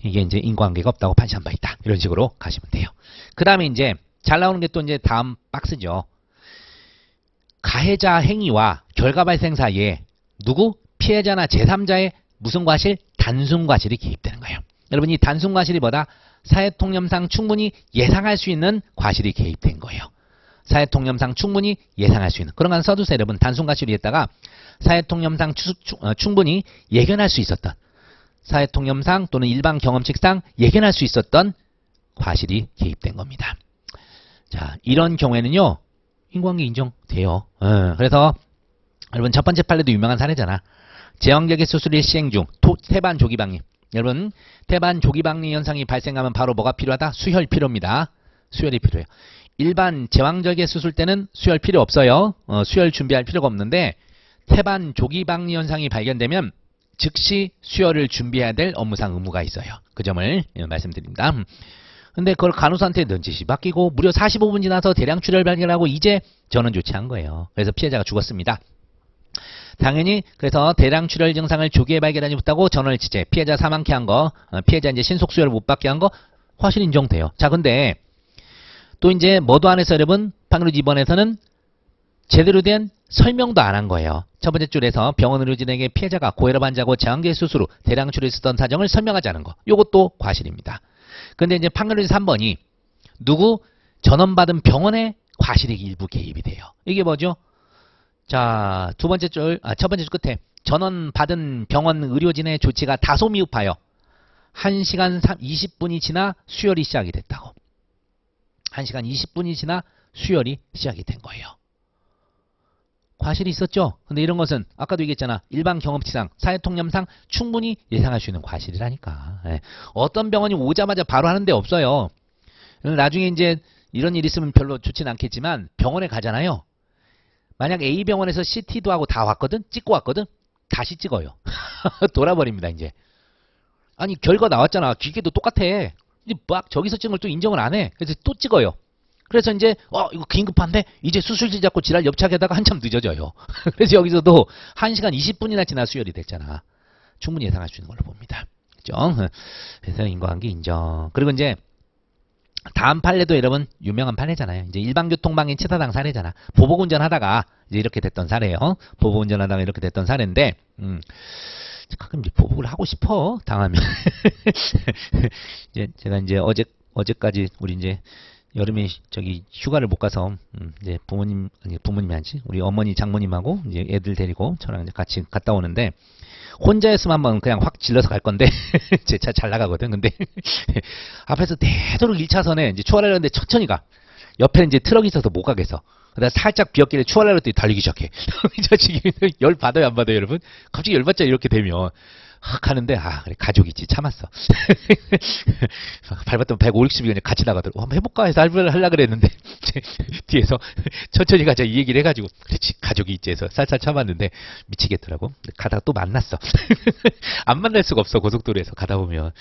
이게 이제 인과관계가 없다고 판시한 바 있다. 이런 식으로 가시면 돼요. 그 다음에 이제 잘 나오는 게 또 이제 다음 박스죠. 가해자 행위와 결과 발생 사이에 누구? 피해자나 제3자의 무슨 과실? 단순 과실이 개입되는 거예요. 여러분 이 단순 과실이 뭐다? 사회통념상 충분히 예상할 수 있는 과실이 개입된 거예요. 사회통념상 충분히 예상할 수 있는. 그런 건 써두세요. 여러분 단순 과실에다가 사회통념상 충분히 예견할 수 있었던 사회통념상 또는 일반 경험칙상 예견할 수 있었던 과실이 개입된 겁니다. 자, 이런 경우에는요. 인과관계 인정돼요. 그래서 여러분 첫 번째 판례도 유명한 사례잖아. 제왕절개 수술의 시행 중 태반 조기박리. 여러분 태반 조기박리 현상이 발생하면 바로 뭐가 필요하다? 수혈 필요입니다. 수혈이 필요해요. 일반 제왕절개 수술 때는 수혈 필요 없어요. 수혈 준비할 필요가 없는데 태반 조기박리 현상이 발견되면 즉시 수혈을 준비해야 될 업무상 의무가 있어요. 그 점을 말씀드립니다. 근데 그걸 간호사한테 넌지시 맡기고 무려 45분 지나서 대량 출혈 발견하고 이제 전원 조치한 거예요. 그래서 피해자가 죽었습니다. 당연히 그래서 대량 출혈 증상을 조기에 발견하지 못하고 전원을 지체, 피해자 사망케 한 거, 피해자 이제 신속 수혈을 못 받게 한 거 과실 인정돼요. 자, 근데 또 이제 뭐도 안 해서 여러분 판결 이번에서는 제대로 된 설명도 안 한 거예요. 첫 번째 줄에서 병원 의료진에게 피해자가 고혈압 환자고 제왕절개 수술 후 대량 출혈이 있었던 사정을 설명하지 않은 거. 요것도 과실입니다. 근데 이제 판결에서 3번이 누구 전원받은 병원의 과실이 일부 개입이 돼요. 이게 뭐죠? 자, 첫 번째 줄 끝에 전원받은 병원 의료진의 조치가 다소 미흡하여 1시간 20분이 지나 수혈이 시작이 됐다고. 1시간 20분이 지나 수혈이 시작이 된 거예요. 과실이 있었죠? 근데 이런 것은 아까도 얘기했잖아. 일반 경험치상, 사회통념상 충분히 예상할 수 있는 과실이라니까. 어떤 병원이 오자마자 바로 하는 데 없어요. 나중에 이제 이런 일 있으면 별로 좋진 않겠지만 병원에 가잖아요. 만약 A병원에서 CT도 하고 다 왔거든? 찍고 왔거든? 다시 찍어요. 돌아버립니다, 이제. 아니, 결과 나왔잖아. 기계도 똑같아. 이제 막 저기서 찍은 걸 또 인정을 안 해. 그래서 또 찍어요. 그래서 이제 이거 긴급한데 이제 수술실 잡고 지랄 옆차게다가 한참 늦어져요. 그래서 여기서도 1시간 20분이나 지나 수혈이 됐잖아. 충분히 예상할 수 있는 걸로 봅니다. 그죠? 그래서 인과관계 인정. 그리고 이제 다음 판례도 여러분 유명한 판례잖아요. 이제 일반교통방해 치사당 사례잖아. 보복운전 하다가 이제 이렇게 됐던 사례예요. 보복운전 하다가 이렇게 됐던 사례인데 가끔 이제 보복을 하고 싶어 당하면. 이제 제가 이제 어제까지 우리 이제 여름에 저기 휴가를 못 가서 이제 부모님이 아니지 우리 어머니 장모님하고 이제 애들 데리고 저랑 이제 같이 갔다 오는데 혼자였으면 한번 그냥 확 질러서 갈 건데 제 차 잘 나가거든. 근데 앞에서 되도록 1차선에 이제 추월하려는데 천천히 가. 옆에 이제 트럭이 있어서 못 가겠어. 그다가 살짝 비었길래 추월하려고 달리기 시작해. 저 지금 열 받아요 안 받아요 여러분? 갑자기 열 받자 이렇게 되면 하는데 그래 가족이 있지 참았어. 밟았더니 150이 같이 나가더라고. 한번 해볼까 해서 하려고 그랬는데 뒤에서 천천히 가자 이 얘기를 해가지고 그렇지 가족이 있지 해서 살살 참았는데 미치겠더라고. 가다가 또 만났어. 안 만날 수가 없어. 고속도로에서 가다 보면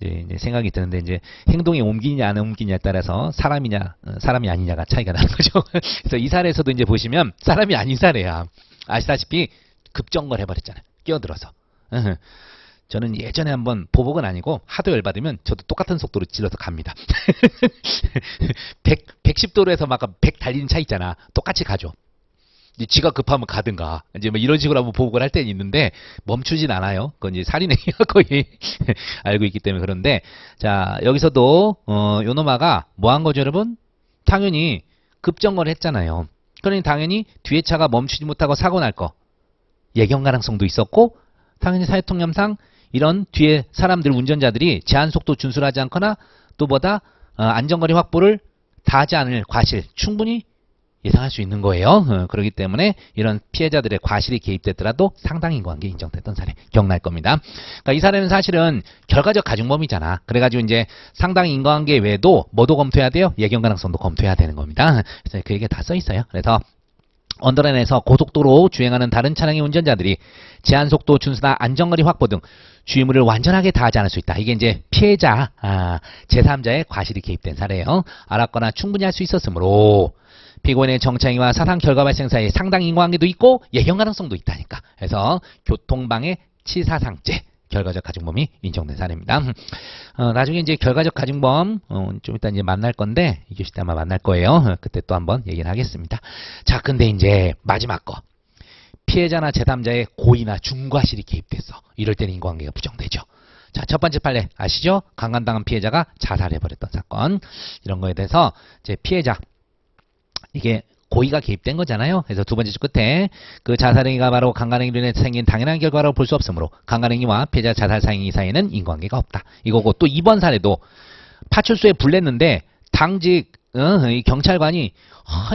이제 생각이 드는데 이제 행동이 옮기냐 안 옮기냐에 따라서 사람이냐 사람이 아니냐가 차이가 나는 거죠. 그래서 이 사례에서도 이제 보시면 사람이 아닌 사례야. 아시다시피 급정거를 해버렸잖아요. 끼어들어서. 저는 예전에 한번 보복은 아니고 하도 열받으면 저도 똑같은 속도로 질러서 갑니다. 110도로에서 막 100 달리는 차 있잖아. 똑같이 가죠. 지가 급하면 가든가. 이제 뭐 이런 식으로 한번 보복을 할 때는 있는데 멈추진 않아요. 그건 이제 살인행위가 거의 알고 있기 때문에 그런데 자 여기서도 요노마가 뭐 한 거죠 여러분? 당연히 급정거를 했잖아요. 그러니 당연히 뒤에 차가 멈추지 못하고 사고 날 거. 예견 가능성도 있었고 당연히 사회통념상 이런 뒤에 사람들 운전자들이 제한속도 준수하지 않거나 또 보다 안전거리 확보를 다하지 않을 과실 충분히 예상할 수 있는 거예요. 그렇기 때문에 이런 피해자들의 과실이 개입됐더라도 상당 인과관계 인정됐던 사례 기억날 겁니다. 그러니까 이 사례는 사실은 결과적 가중범위잖아. 그래가지고 이제 상당 인과관계 외에도 뭐도 검토해야 돼요? 예견 가능성도 검토해야 되는 겁니다. 그래서 그 얘기가 다 써 있어요. 그래서 언더라인에서 고속도로 주행하는 다른 차량의 운전자들이 제한속도 준수나 안전거리 확보 등 주의무를 완전하게 다하지 않을 수 있다. 이게 이제 피해자 제3자의 과실이 개입된 사례예요. 알았거나 충분히 할 수 있었으므로 피고인의 정창이와 사상 결과 발생 사이에 상당 인과관계도 있고 예견 가능성도 있다니까. 그래서 교통방해 치사상죄 결과적 가중범이 인정된 사례입니다. 나중에 이제 결과적 가중범 좀 이따 이제 만날 건데 이 교시 때 아마 만날 거예요. 그때 또 한번 얘기를 하겠습니다. 자, 근데 이제 마지막 거 피해자나 제3자의 고의나 중과실이 개입됐어. 이럴 때는 인과관계가 부정되죠. 자, 첫 번째 판례 아시죠? 강간당한 피해자가 자살해버렸던 사건. 이런 거에 대해서 이제 피해자 이게 고의가 개입된 거잖아요. 그래서 두 번째 줄 끝에 그 자살행위가 바로 강간행위로 인해 생긴 당연한 결과라고 볼 수 없으므로 강간행위와 피해자 자살 사행위 사이에는 인과관계가 없다. 이거고 또 2번 사례도 파출소에 불냈는데 당직 이 경찰관이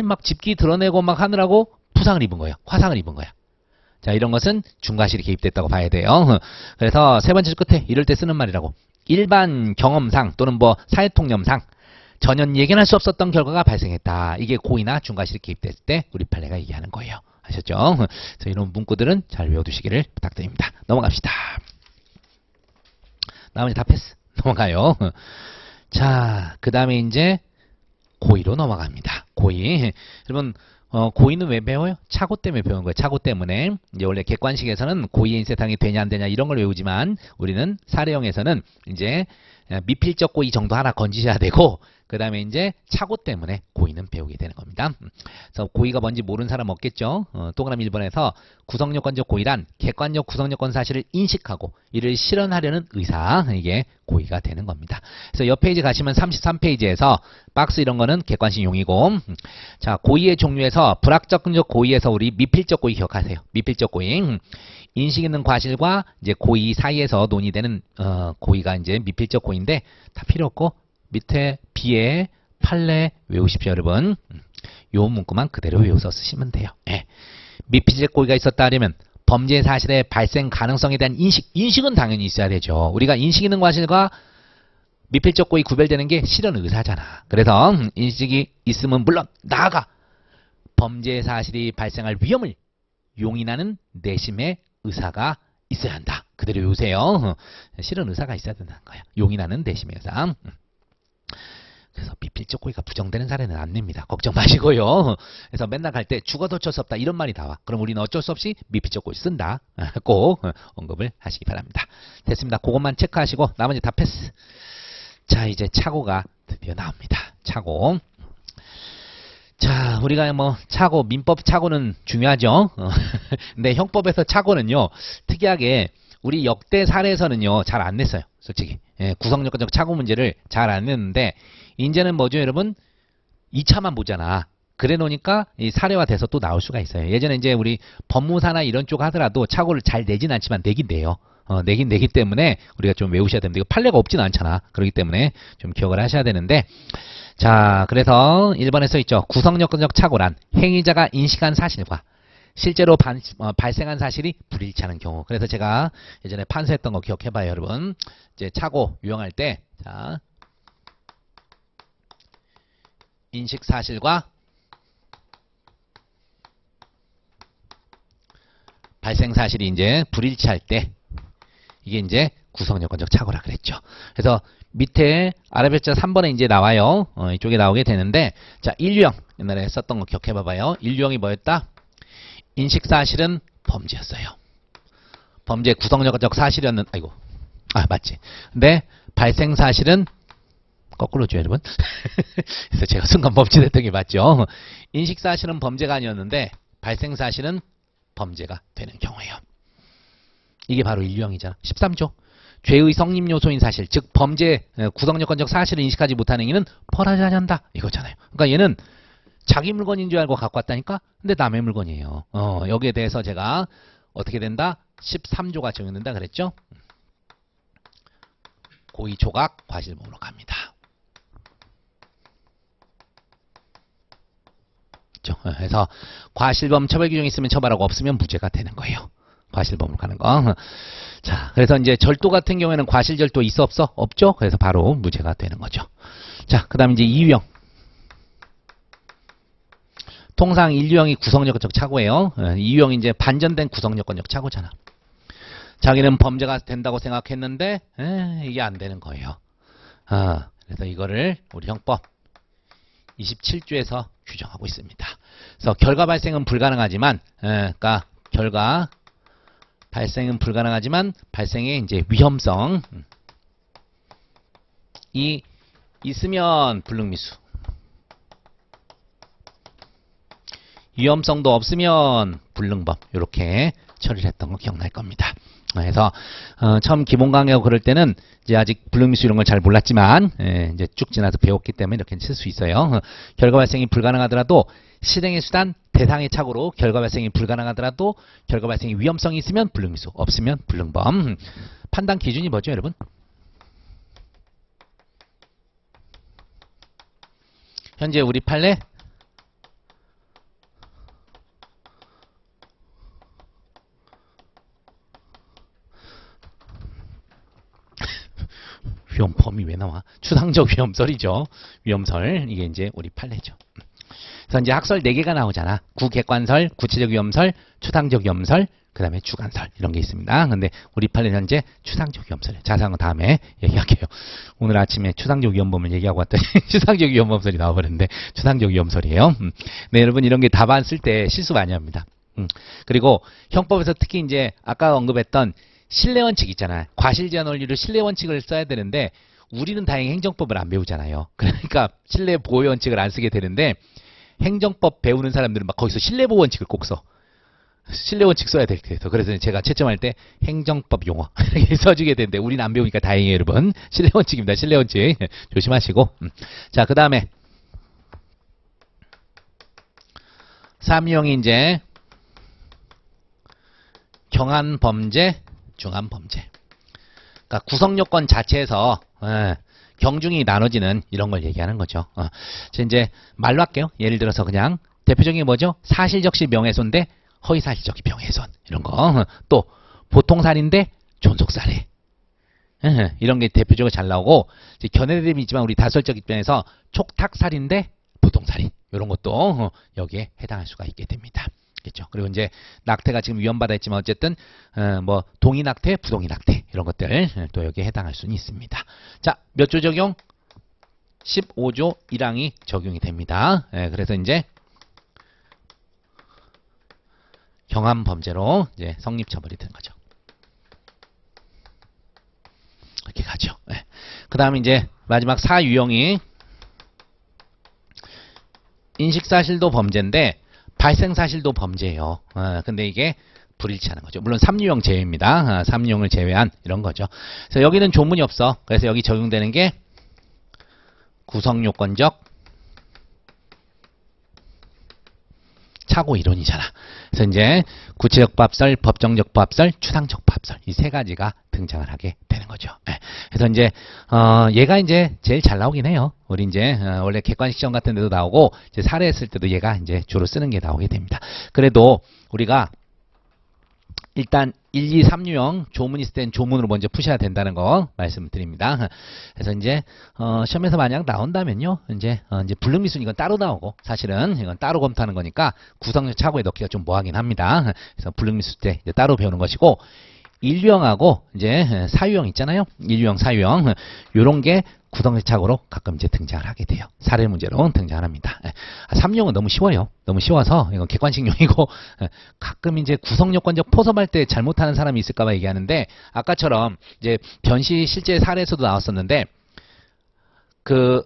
막 집기 드러내고 막 하느라고 부상을 입은 거예요. 화상을 입은 거야. 자, 이런 것은 중과실이 개입됐다고 봐야 돼요. 그래서 세 번째 줄 끝에 이럴 때 쓰는 말이라고 일반 경험상 또는 뭐 사회통념상 전혀 예견할 수 없었던 결과가 발생했다. 이게 고의나 중과실이 개입됐을 때 우리 판례가 얘기하는 거예요. 아셨죠? 그래서 이런 문구들은 잘 외워두시기를 부탁드립니다. 넘어갑시다. 나머지 다 패스. 넘어가요. 자, 그 다음에 이제 고의로 넘어갑니다. 고의. 여러분 고의는 왜 배워요? 착오 때문에 배우는 거예요. 착오 때문에. 이제 원래 객관식에서는 고의의 인쇄상이 되냐 안 되냐 이런 걸 외우지만 우리는 사례형에서는 이제 미필적 고의 정도 하나 건지셔야 되고 그 다음에 이제 착오 때문에 고의는 배우게 되는 겁니다. 그래서 고의가 뭔지 모르는 사람 없겠죠. 동그라미 1번에서 구성요건적 고의란 객관적 구성요건 사실을 인식하고 이를 실현하려는 의사 이게 고의가 되는 겁니다. 그래서 옆 페이지 가시면 33페이지에서 박스 이런 거는 객관식 용이고 자 고의의 종류에서 불확정적 고의에서 우리 미필적 고의 기억하세요. 미필적 고의 인식 있는 과실과 이제 고의 사이에서 논의되는 고의가 이제 미필적 고의인데 다 필요 없고 밑에 B에 판례 외우십시오 여러분. 요 문구만 그대로 외워서 쓰시면 돼요. 예. 미필적 고의가 있었다 하려면 범죄 사실의 발생 가능성에 대한 인식은 당연히 있어야 되죠. 우리가 인식 있는 과실과 미필적 고의 구별되는 게 실현 의사잖아. 그래서 인식이 있으면 물론 나아가 범죄 사실이 발생할 위험을 용인하는 내심의 의사가 있어야 한다. 그대로 외우세요. 실현 의사가 있어야 된다는 거야. 용인하는 내심의 의사. 그래서 미필적 고의가 부정되는 사례는 안 냅니다. 걱정 마시고요. 그래서 맨날 갈 때 죽어도 어쩔 수 없다 이런 말이 나와. 그럼 우리는 어쩔 수 없이 미필적 고의 쓴다. 꼭 언급을 하시기 바랍니다. 됐습니다. 그것만 체크하시고 나머지 다 패스. 자 이제 착오가 드디어 나옵니다. 착오. 자 우리가 뭐 착오 민법 착오는 중요하죠. 근데 형법에서 착오는요 특이하게 우리 역대 사례에서는요 잘 안 냈어요. 솔직히 구성요건적 착오 문제를 잘 안 냈는데 이제는 뭐죠 여러분 2차만 보잖아. 그래 놓으니까 이 사례화 돼서 또 나올 수가 있어요. 예전에 이제 우리 법무사나 이런 쪽 하더라도 착오를 잘 내진 않지만 내긴 돼요. 내긴 내기 때문에 우리가 좀 외우셔야 됩니다. 이거 판례가 없진 않잖아. 그렇기 때문에 좀 기억을 하셔야 되는데 자 그래서 1번에 써 있죠. 구성요건적 착오란 행위자가 인식한 사실과 실제로 발생한 사실이 불일치하는 경우. 그래서 제가 예전에 판서했던 거 기억해봐요, 여러분. 이제 차고 유형할 때, 자, 인식 사실과 발생 사실이 이제 불일치할 때, 이게 이제 구성요건적 착오라 그랬죠. 그래서 밑에 아래별자 3번에 이제 나와요. 이쪽에 나오게 되는데, 자, 인류형. 옛날에 썼던 거 기억해봐봐요. 인류형이 뭐였다? 인식 사실은 범죄였어요. 범죄 구성적 사실이었는, 아이고. 아, 맞지. 근데 발생 사실은 거꾸로죠, 여러분. 그래서 제가 순간 범죄됐던 게 맞죠. 인식 사실은 범죄가 아니었는데, 발생 사실은 범죄가 되는 경우예요. 이게 바로 인류형이잖아. 13조. 죄의 성립 요소인 사실, 즉 범죄 구성요건적 사실을 인식하지 못하는 행위는 벌하지 않는다. 이거잖아요. 그러니까 얘는 자기 물건인 줄 알고 갖고 왔다니까? 근데 남의 물건이에요. 여기에 대해서 제가 어떻게 된다? 13조가 적용된다 그랬죠? 고의 조각 과실범으로 갑니다. 그래서 과실범 처벌 규정이 있으면 처벌하고 없으면 무죄가 되는 거예요. 과실범으로 가는 거. 자, 그래서 이제 절도 같은 경우에는 과실절도 있어 없어? 없죠? 그래서 바로 무죄가 되는 거죠. 자, 그 다음 이제 이유형. 통상 인류형이 구성요건적 착오예요. 이유형이 이제 반전된 구성요건적 착오잖아. 자기는 범죄가 된다고 생각했는데 이게 안 되는 거예요. 그래서 이거를 우리 형법 27조에서 규정하고 있습니다. 그래서 결과 발생은 불가능하지만, 그러니까 결과 발생은 불가능하지만 발생의 이제 위험성이 있으면 불능미수. 위험성도 없으면 불능범. 이렇게 처리를 했던 거 기억날 겁니다. 그래서 처음 기본 강의하고 그럴 때는 이제 아직 불능미수 이런 걸 잘 몰랐지만 이제 쭉 지나서 배웠기 때문에 이렇게 쓸 수 있어요. 결과 발생이 불가능하더라도 실행의 수단 대상의 착오로 결과 발생이 불가능하더라도 결과 발생이 위험성이 있으면 불능미수, 없으면 불능범. 판단 기준이 뭐죠, 여러분? 현재 우리 판례 위험범이 왜 나와? 추상적 위험설이죠. 위험설. 이게 이제 우리 판례죠. 그래서 이제 학설 4개가 나오잖아. 구객관설, 구체적 위험설, 추상적 위험설, 그 다음에 주관설. 이런 게 있습니다. 근데 우리 판례는 현재 추상적 위험설. 자세한 건 다음에 얘기할게요. 오늘 아침에 추상적 위험범을 얘기하고 왔더니 추상적 위험범설이 나와버렸는데 추상적 위험설이에요. 네, 여러분 이런 게 답안 쓸 때 실수 많이 합니다. 그리고 형법에서 특히 이제 아까 언급했던 신뢰원칙 있잖아요. 과실제한 원리로 신뢰원칙을 써야 되는데 우리는 다행히 행정법을 안 배우잖아요. 그러니까 신뢰보호원칙을 안 쓰게 되는데 행정법 배우는 사람들은 막 거기서 신뢰보호원칙을 꼭 써. 신뢰원칙 써야 될 때서 그래서 제가 채점할 때 행정법 용어 이렇게 써주게 되는데 우리는 안 배우니까 다행이에요, 여러분. 신뢰원칙입니다. 신뢰원칙 조심하시고. 자, 그 다음에 3유형이 이제 경한범죄, 중한범죄. 그러니까 구성요건 자체에서 경중이 나눠지는 이런 걸 얘기하는 거죠. 이제 말로 할게요. 예를 들어서 그냥 대표적인 게 뭐죠? 사실적시 명예훼손 대 허위사실적시 명예훼손 이런 거. 또 보통살인 대 존속살해. 이런 게 대표적으로 잘 나오고 이제 견해들이 있지만 우리 다설적 입장에서 촉탁살인 대 보통살인 이런 것도 여기에 해당할 수가 있게 됩니다. 겠죠. 그리고 이제 낙태가 지금 위헌받아 있지만 어쨌든 뭐 동의 낙태, 부동의 낙태 이런 것들 또 여기에 해당할 수는 있습니다. 자, 몇 조 적용? 15조 1항이 적용이 됩니다. 그래서 이제 경한범죄로 이제 성립처벌이 되는 거죠. 이렇게 가죠. 그 다음에 이제 마지막 4유형이 인식사실도 범죄인데 발생사실도 범죄예요. 근데 이게 불일치하는 거죠. 물론 3유형 제외입니다. 3유형을 제외한 이런 거죠. 그래서 여기는 조문이 없어. 그래서 여기 적용되는 게 구성요건적 착오 이론이잖아. 그래서 이제 구체적 법설, 법정적 법설, 추상적 법설 이 세 가지가 등장을 하게 되는 거죠. 그래서 이제 얘가 이제 제일 잘 나오긴 해요. 우리 이제 원래 객관식 시험 같은 데도 나오고 이제 사례했을 때도 얘가 이제 주로 쓰는 게 나오게 됩니다. 그래도 우리가 일단 1, 2, 3 유형 조문 있을 땐 조문으로 먼저 푸셔야 된다는 거 말씀을 드립니다. 그래서 이제 시험에서 만약 나온다면요, 이제 불능미순 이건 따로 나오고, 사실은 이건 따로 검토하는 거니까 구성력 차고에 넣기가 좀 뭐하긴 합니다. 그래서 불능미순 때 이제 따로 배우는 것이고, 1유형하고 이제 4유형 있잖아요. 1유형, 4유형 요런 게 구성력 착오로 가끔 이제 등장을 하게 돼요. 사례 문제로 등장을 합니다. 3유형은 너무 쉬워요. 너무 쉬워서 이건 객관식용이고, 가끔 이제 구성요건적 포섭할 때 잘못하는 사람이 있을까봐 얘기하는데, 아까처럼 이제 변시 실제 사례에서도 나왔었는데, 그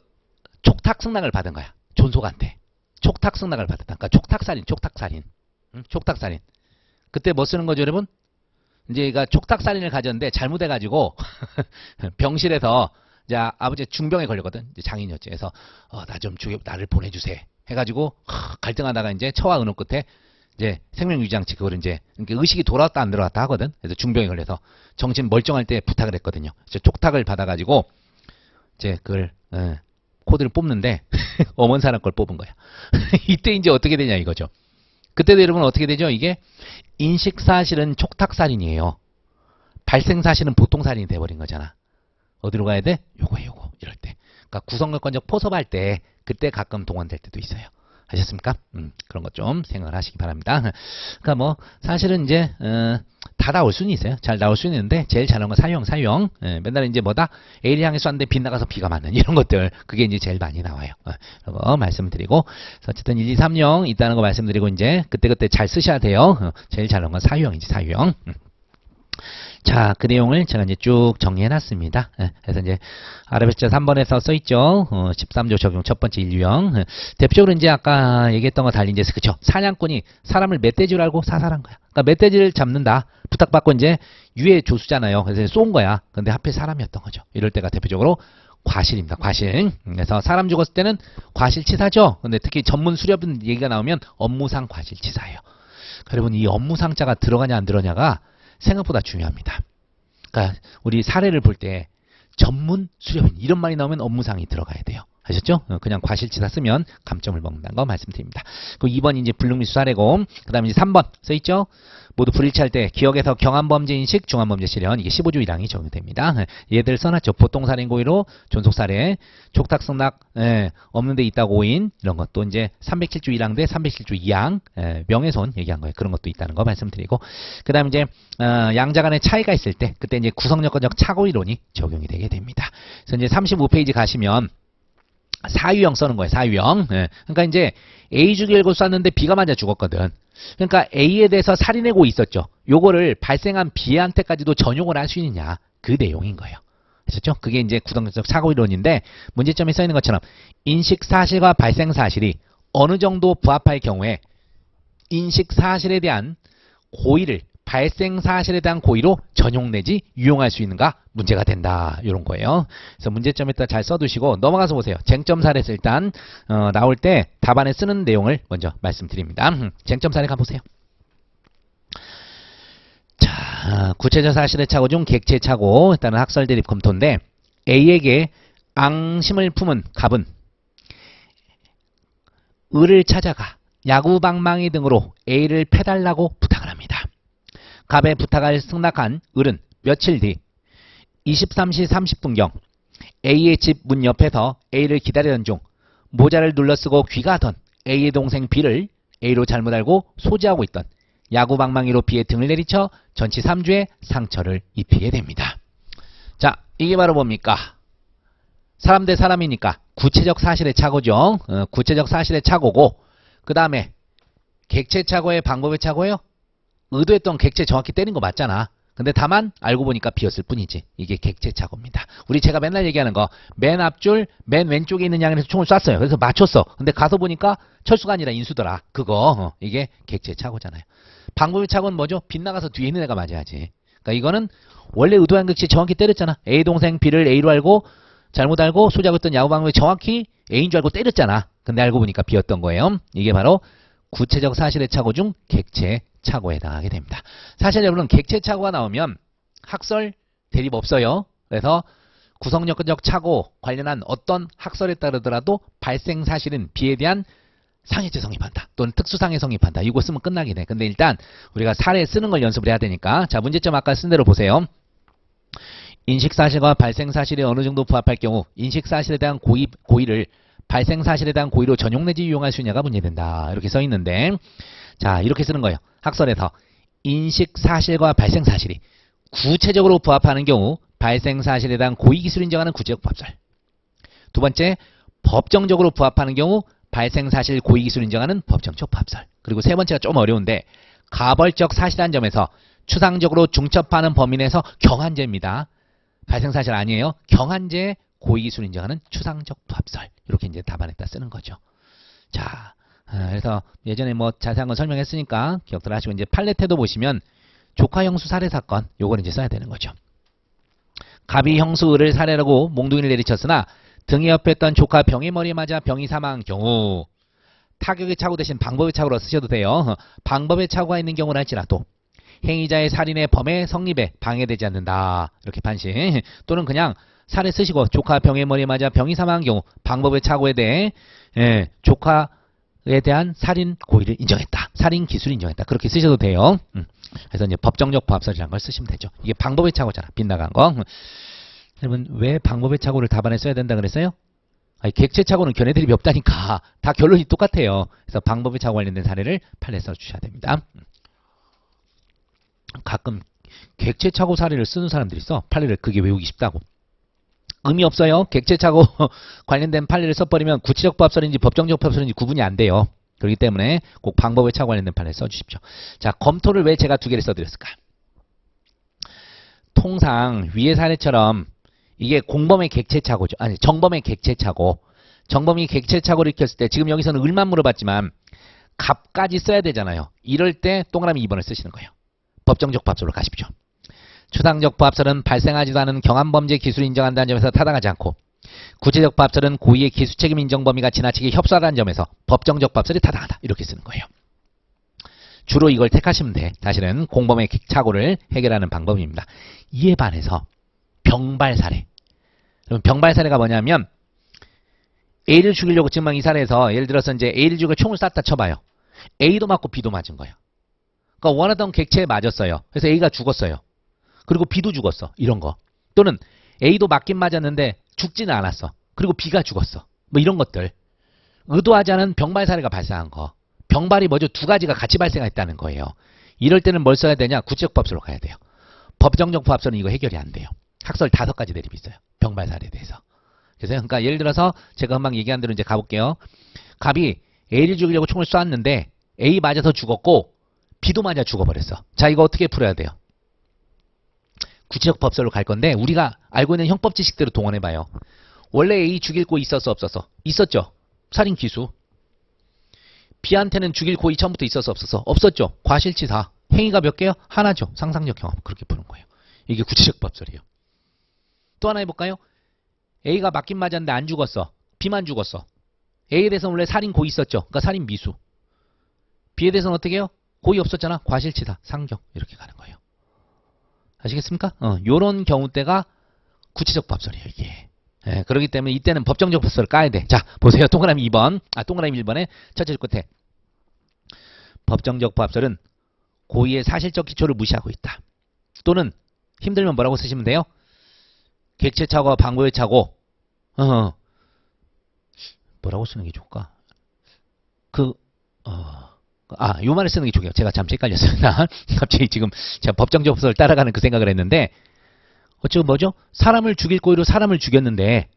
촉탁 승낙을 받은 거야. 존속한테 촉탁 승낙을 받았다. 그러니까 촉탁살인. 응? 촉탁살인. 그때 뭐 쓰는 거죠, 여러분? 이제 얘가 촉탁살인을 가졌는데 잘못해가지고 병실에서 이제 아버지 중병에 걸렸거든. 이제 장인이었지. 그래서 나 좀 죽여, 나를 보내주세요. 해가지고 갈등하다가 이제 처와 의논 끝에 이제 생명유지장치 그걸 이제 의식이 돌아왔다 안 돌아왔다 하거든. 그래서 중병에 걸려서 정신 멀쩡할 때 부탁을 했거든요. 그래서 촉탁을 받아가지고 이제 그걸 코드를 뽑는데 어머니 사람 걸 뽑은 거야. 이때 이제 어떻게 되냐 이거죠. 그때도 여러분 어떻게 되죠? 이게 인식사실은 촉탁살인이에요. 발생사실은 보통살인이 돼버린 거잖아. 어디로 가야 돼? 요거 이럴 때. 그러니까 구성요건적 포섭할 때 그때 가끔 동원될 때도 있어요. 아셨습니까? 그런 것 좀 생각을 하시기 바랍니다. 그러니까 뭐 사실은 이제 다 나올 수는 있어요. 잘 나올 수는 있는데 제일 잘 나온 건 사유형. 맨날 이제 뭐다 A를 향해 쐈는데 빗나가서 B가 맞는 이런 것들, 그게 이제 제일 많이 나와요. 그거 말씀드리고, 어쨌든 1, 2, 3형 있다는 거 말씀드리고, 이제 그때그때 잘 쓰셔야 돼요. 제일 잘 나온 건 사유형이지, 사유형. 자, 그 내용을 제가 이제 쭉 정리해놨습니다. 그래서 이제 아랍에서 3번에서 써있죠. 13조 적용 첫 번째 1유형. 대표적으로 이제 아까 얘기했던 거 달리 이제 그쵸. 사냥꾼이 사람을 멧돼지로 알고 사살한 거야. 그러니까 멧돼지를 잡는다. 부탁받고 이제 유해 조수잖아요. 그래서 쏜 거야. 근데 하필 사람이었던 거죠. 이럴 때가 대표적으로 과실입니다. 과실. 그래서 사람 죽었을 때는 과실치사죠. 근데 특히 전문 수렵은 얘기가 나오면 업무상 과실치사예요. 여러분 이 업무상자가 들어가냐 안 들어가냐가 생각보다 중요합니다. 그러니까 우리 사례를 볼 때 전문 수렵인 이런 말이 나오면 업무상이 들어가야 돼요. 아셨죠? 그냥 과실치사 쓰면 감점을 먹는다는 거 말씀드립니다. 그리고 2번 이제 불능미수 사례고, 그 다음에 이제 3번 써있죠? 모두 불일치할 때 기억에서 경한범죄 인식, 중한범죄 실현, 이게 15조 1항이 적용됩니다. 얘들 써놨죠. 보통살인 고의로 존속살해, 촉탁승낙 없는 데 있다고 오인, 이런 것도 이제 307조 1항 대 307조 2항 명예훼손 얘기한 거예요. 그런 것도 있다는 거 말씀드리고, 그 다음에 이제 양자 간의 차이가 있을 때 그때 이제 구성요건적 착오이론이 적용이 되게 됩니다. 그래서 이제 35페이지 가시면 사유형 써는 거예요. 사유형. 그러니까 이제 A 죽이려고 쐈는데 B가 맞아 죽었거든. 그러니까 A에 대해서 살인해고 있었죠. 요거를 발생한 B한테까지도 전용을 할 수 있느냐. 그 내용인 거예요. 아셨죠? 그게 이제 구성적 착오이론인데, 문제점에 써있는 것처럼 인식사실과 발생사실이 어느 정도 부합할 경우에 인식사실에 대한 고의를 발생사실에 대한 고의로 전용 내지 유용할 수 있는가 문제가 된다. 이런 거예요. 그래서 문제점에 따라 잘 써두시고 넘어가서 보세요. 쟁점 사례에서 일단 나올 때 답안에 쓰는 내용을 먼저 말씀드립니다. 쟁점 사례 가보세요. 자, 구체적 사실의 착오 중 객체 착오, 일단은 학설 대립 검토인데, A에게 앙심을 품은 갑은 을을 찾아가 야구방망이 등으로 A를 패달라고 부탁을 합니다. 갑의 부탁을 승낙한 을은 며칠 뒤 23시 30분경 A의 집 문 옆에서 A를 기다리던 중 모자를 눌러쓰고 귀가하던 A의 동생 B를 A로 잘못 알고 소지하고 있던 야구방망이로 B의 등을 내리쳐 전치 3주의 상처를 입히게 됩니다. 자, 이게 바로 뭡니까? 사람 대 사람이니까 구체적 사실의 착오죠. 구체적 사실의 착오고, 그 다음에 객체 착오의 방법의 착오예요. 의도했던 객체 정확히 때린 거 맞잖아. 근데 다만 알고 보니까 비었을 뿐이지. 이게 객체 착오입니다. 우리 제가 맨날 얘기하는 거, 맨 앞줄 맨 왼쪽에 있는 양에서 총을 쐈어요. 그래서 맞췄어. 근데 가서 보니까 철수가 아니라 인수더라. 그거 이게 객체 착오잖아요. 방법의 착오는 뭐죠? 빗나가서 뒤에 있는 애가 맞아야지. 그러니까 이거는 원래 의도한 객체 정확히 때렸잖아. A 동생 B를 A로 알고 잘못 알고 소지하고 있던 야구방망이 정확히 A인 줄 알고 때렸잖아. 근데 알고 보니까 B였던 거예요. 이게 바로 구체적 사실의 착오 중 객체 착오에 해당하게 됩니다. 사실 여러분 객체 착오가 나오면 학설 대립 없어요. 그래서 구성요건적 착오 관련한 어떤 학설에 따르더라도 발생 사실은 B에 대한 상해죄 성립한다. 또는 특수상해 성립한다. 이거 쓰면 끝나긴 해. 근데 일단 우리가 사례 쓰는 걸 연습을 해야 되니까. 자, 문제점 아까 쓴 대로 보세요. 인식사실과 발생사실에 어느 정도 부합할 경우 인식사실에 대한 고의를 발생사실에 대한 고의로 전용 내지 유용할 수 있냐가 문제된다. 이렇게 써 있는데, 자, 이렇게 쓰는 거예요. 학설에서 인식사실과 발생사실이 구체적으로 부합하는 경우 발생사실에 대한 고의기술을 인정하는 구체적 부합설. 두 번째, 법정적으로 부합하는 경우 발생사실 고의기술을 인정하는 법정적 부합설. 그리고 세 번째가 좀 어려운데, 가벌적 사실한 점에서 추상적으로 중첩하는 범위 내에서 경한죄입니다. 발생사실 아니에요. 경한죄 고의기술을 인정하는 추상적 부합설. 이렇게 이제 답안에다 쓰는 거죠. 자, 그래서 예전에 뭐 자세한 건 설명했으니까 기억들 하시고, 이제 판례태도 보시면 조카 형수 살해 사건, 요걸 이제 써야 되는 거죠. 갑이 형수 을을 살해라고 몽둥이를 내리쳤으나 등에 옆에 있던 조카 병의 머리에 맞아 병이 사망한 경우, 타격의 착오 대신 방법의 착오로 쓰셔도 돼요. 방법의 착오가 있는 경우는 할지라도 행위자의 살인의 범의 성립에 방해되지 않는다. 이렇게 판시. 또는 그냥 살해 쓰시고 조카 병의 머리에 맞아 병이 사망한 경우 방법의 착오에 대해 조카에 대한 살인 고의를 인정했다. 살인 기술을 인정했다. 그렇게 쓰셔도 돼요. 그래서 이제 법정적 부합설이라는 걸 쓰시면 되죠. 이게 방법의 착오잖아. 빗나간 거. 여러분, 왜 방법의 착오를 답안에 써야 된다 그랬어요? 아니, 객체 착오는 견해 대립이 없다니까. 다 결론이 똑같아요. 그래서 방법의 착오 관련된 사례를 판례에 써주셔야 됩니다. 가끔 객체 착오 사례를 쓰는 사람들이 있어. 판례를 그게 외우기 쉽다고. 의미 없어요. 객체 착오 관련된 판례를 써버리면 구체적 부합설인지 법정적 부합설인지 구분이 안 돼요. 그렇기 때문에 꼭 방법의 착오 관련된 판례를 써주십시오. 자, 검토를 왜 제가 두 개를 써드렸을까? 통상 위의 사례처럼 이게 공범의 객체 착오죠. 아니, 정범의 객체 착오. 정범이 객체 착오를 일으켰을 때 지금 여기서는 을만 물어봤지만 갑까지 써야 되잖아요. 이럴 때 동그라미 2번을 쓰시는 거예요. 법정적 부합설로 가십시오. 추상적 부합설은 발생하지도 않은 경한범죄 기술을 인정한다는 점에서 타당하지 않고, 구체적 부합설은 고의의 기수책임 인정 범위가 지나치게 협소하다는 점에서 법정적 부합설이 타당하다. 이렇게 쓰는 거예요. 주로 이걸 택하시면 돼. 사실은 공범의 착오를 해결하는 방법입니다. 이에 반해서 병발 사례. 그럼 병발 사례가 뭐냐면 A를 죽이려고 지금 이 사례에서 예를 들어서 이제 A를 죽여 총을 쐈다 쳐봐요. A도 맞고 B도 맞은 거예요. 그러니까 원하던 객체에 맞았어요. 그래서 A가 죽었어요. 그리고 B도 죽었어. 이런 거. 또는 A도 맞긴 맞았는데 죽지는 않았어. 그리고 B가 죽었어. 뭐 이런 것들. 의도하지 않은 병발 사례가 발생한 거. 병발이 뭐죠? 두 가지가 같이 발생했다는 거예요. 이럴 때는 뭘 써야 되냐? 구체적 부합설로 가야 돼요. 법정적 부합설은 이거 해결이 안 돼요. 학설 5가지 대립이 있어요. 병발 사례에 대해서. 그래서 그러니까 예를 들어서 제가 금방 얘기한 대로 이제 가볼게요. 갑이 A를 죽이려고 총을 쐈는데 A 맞아서 죽었고 B도 맞아 죽어버렸어. 자, 이거 어떻게 풀어야 돼요? 구체적 법설로 갈 건데 우리가 알고 있는 형법 지식대로 동원해봐요. 원래 A 죽일 고의 있었어 없었어? 있었죠. 살인 기수. B한테는 죽일 고의 처음부터 있었어 없었어? 없었죠. 과실치사. 행위가 몇 개요? 하나죠. 상상적 경험. 그렇게 푸는 거예요. 이게 구체적 법설이에요. 또 하나 해볼까요? A가 맞긴 맞았는데 안 죽었어. B만 죽었어. A에 대해서는 원래 살인 고의 있었죠. 그러니까 살인 미수. B에 대해서는 어떻게 해요? 고의 없었잖아. 과실치사. 상경. 이렇게 가는 거예요. 아시겠습니까? 요런 경우 때가 구체적 법설이에요, 이게. 예, 그렇기 때문에 이때는 법정적 법설을 까야 돼. 자, 보세요. 동그라미 2번. 동그라미 1번에 첫째 줄 끝에. 법정적 법설은 고의의 사실적 기초를 무시하고 있다. 또는 힘들면 뭐라고 쓰시면 돼요? 객체 착오와 방법의 착오. 뭐라고 쓰는 게 좋을까? 요 말을 쓰는 게 좋겠요. 제가 잠시 헷갈렸습니다. 갑자기 지금 제가 법정적 법설을 따라가는 그 생각을 했는데, 어쩌고 뭐죠? 사람을 죽일 고의로 사람을 죽였는데,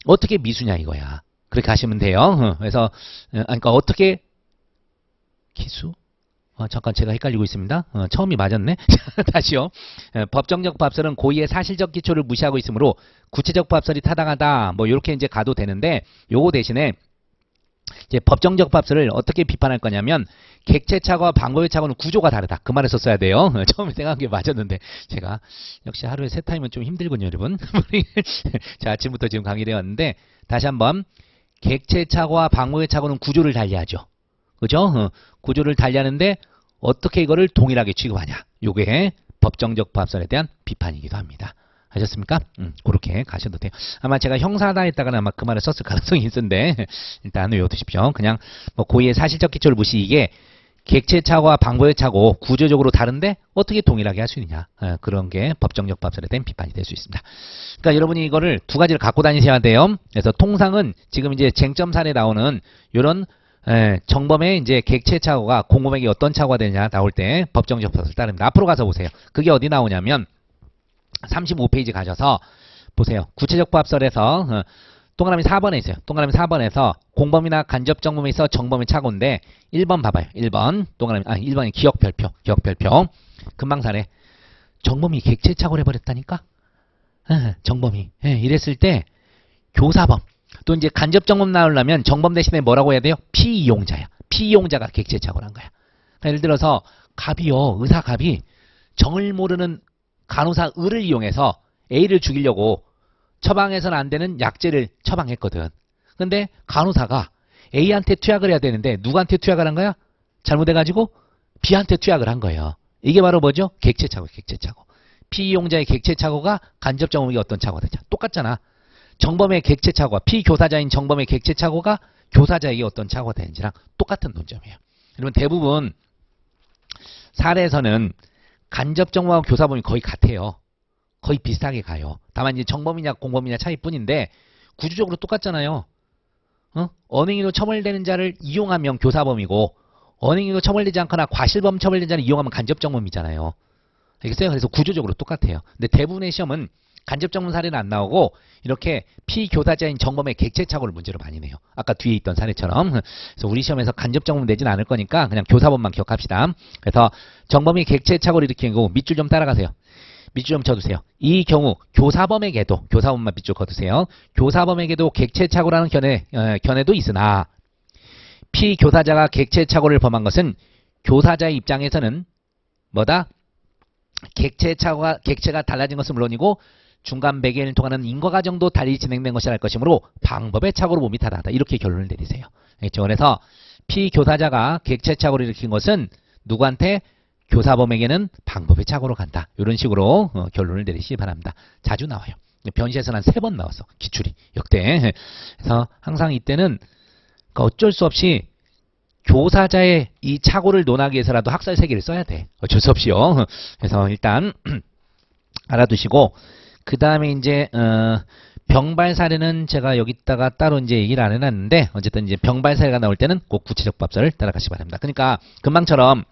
어떻게 미수냐 이거야. 그렇게 하시면 돼요. 그래서, 그러니까 어떻게, 기수? 잠깐 제가 헷갈리고 있습니다. 처음이 맞았네. 다시요. 법정적 부합설은 고의의 사실적 기초를 무시하고 있으므로 구체적 부합설이 타당하다. 뭐 이렇게 이제 가도 되는데, 요거 대신에 이제 법정적 부합설을 어떻게 비판할 거냐면 객체 착오와 방법의 착오는 구조가 다르다. 그 말을 썼어야 돼요. 처음에 생각한 게 맞았는데 제가 역시 하루에 3타임은 좀 힘들군요, 여러분. 자, 아침부터 지금 강의를 해왔는데 다시 한번 객체 착오와 방법의 착오는 구조를 달리하죠. 그죠? 구조를 달리하는데 어떻게 이거를 동일하게 취급하냐. 요게 법정적 부합설에 대한 비판이기도 합니다. 하셨습니까? 그렇게 가셔도 돼요. 아마 제가 형사다 했다가는 아마 그 말을 썼을 가능성이 있는데 일단 외워두십시오. 그냥 뭐 고의의 사실적 기초를 무시 이게 객체차고와 방법의 차고 구조적으로 다른데 어떻게 동일하게 할 수 있느냐. 그런 게 법정적 밥설에 대한 비판이 될 수 있습니다. 그러니까 여러분이 이거를 두 가지를 갖고 다니셔야 돼요. 그래서 통상은 지금 이제 쟁점 사례에 나오는 이런 정범의 이제 객체차고가 공범에게 어떤 차고가 되느냐 나올 때 법정적 밥설 따릅니다. 앞으로 가서 보세요. 그게 어디 나오냐면 35페이지 가셔서 보세요. 구체적 밥설에서 동그라미 4번에 있어요. 동그라미 4번에서 공범이나 간접 정범에 있어 정범의 착오인데 1번 봐봐요. 1번 동그라미 1번이 기억별표. 금방 사례. 정범이 객체 착오를 해버렸다니까. 정범이 이랬을 때 교사범 또 이제 간접 정범 나오려면 정범 대신에 뭐라고 해야 돼요? 피이용자야. 피이용자가 객체 착오를 한 거야. 그러니까 예를 들어서 갑이요. 의사 갑이 정을 모르는 간호사 을을 이용해서 A를 죽이려고 처방해서는 안 되는 약제를 처방했거든. 근데 간호사가 A한테 투약을 해야 되는데 누구한테 투약을 한 거야? 잘못해가지고 B한테 투약을 한 거예요. 이게 바로 뭐죠? 객체착오, 객체착오. 피이용자의 객체착오가 간접 정범에게 어떤 착오가 되냐. 똑같잖아. 정범의 객체착오와 피교사자인 정범의 객체착오가 교사자에게 어떤 착오가 되는지랑 똑같은 논점이에요. 그러면 대부분 사례에서는 간접 정범하고 교사범이 거의 같아요. 거의 비슷하게 가요. 다만 이제 정범이냐 공범이냐 차이뿐인데 구조적으로 똑같잖아요. 언행위로 처벌되는 자를 이용하면 교사범이고 언행위로 처벌되지 않거나 과실범 처벌된 자를 이용하면 간접정범이잖아요. 알겠어요? 그래서 구조적으로 똑같아요. 근데 대부분의 시험은 간접정범 사례는 안 나오고 이렇게 피교사자인 정범의 객체착오를 문제로 많이 내요. 아까 뒤에 있던 사례처럼. 그래서 우리 시험에서 간접정범 내지는 않을 거니까 그냥 교사범만 기억합시다. 그래서 정범이 객체착오를 일으키는 경우 밑줄 좀 따라가세요. 밑줄 좀 쳐두세요. 이 경우 교사범에게도 교사범만 밑줄 쳐두세요. 교사범에게도 객체착오라는 견해도 있으나 피교사자가 객체착오를 범한 것은 교사자의 입장에서는 뭐다? 객체가 달라진 것은 물론이고 중간 매개인을 통하는 인과과정도 달리 진행된 것이라 할 것이므로 방법의 착오로 몸이 타다하다. 이렇게 결론을 내리세요. 그렇죠? 그래서 피교사자가 객체착오를 일으킨 것은 누구한테? 교사범에게는 방법의 착오로 간다. 이런 식으로 결론을 내리시기 바랍니다. 자주 나와요. 변시에서는 한 3번 나왔어. 기출이. 역대. 그래서 항상 이때는 어쩔 수 없이 교사자의 이 착오를 논하기 위해서라도 학설 세계를 써야 돼. 어쩔 수 없이요. 그래서 일단 알아두시고 그 다음에 이제 병발 사례는 제가 여기다가 따로 이제 얘기를 안 해놨는데 어쨌든 이제 병발 사례가 나올 때는 꼭 구체적 밥설을 따라가시기 바랍니다. 그러니까 금방처럼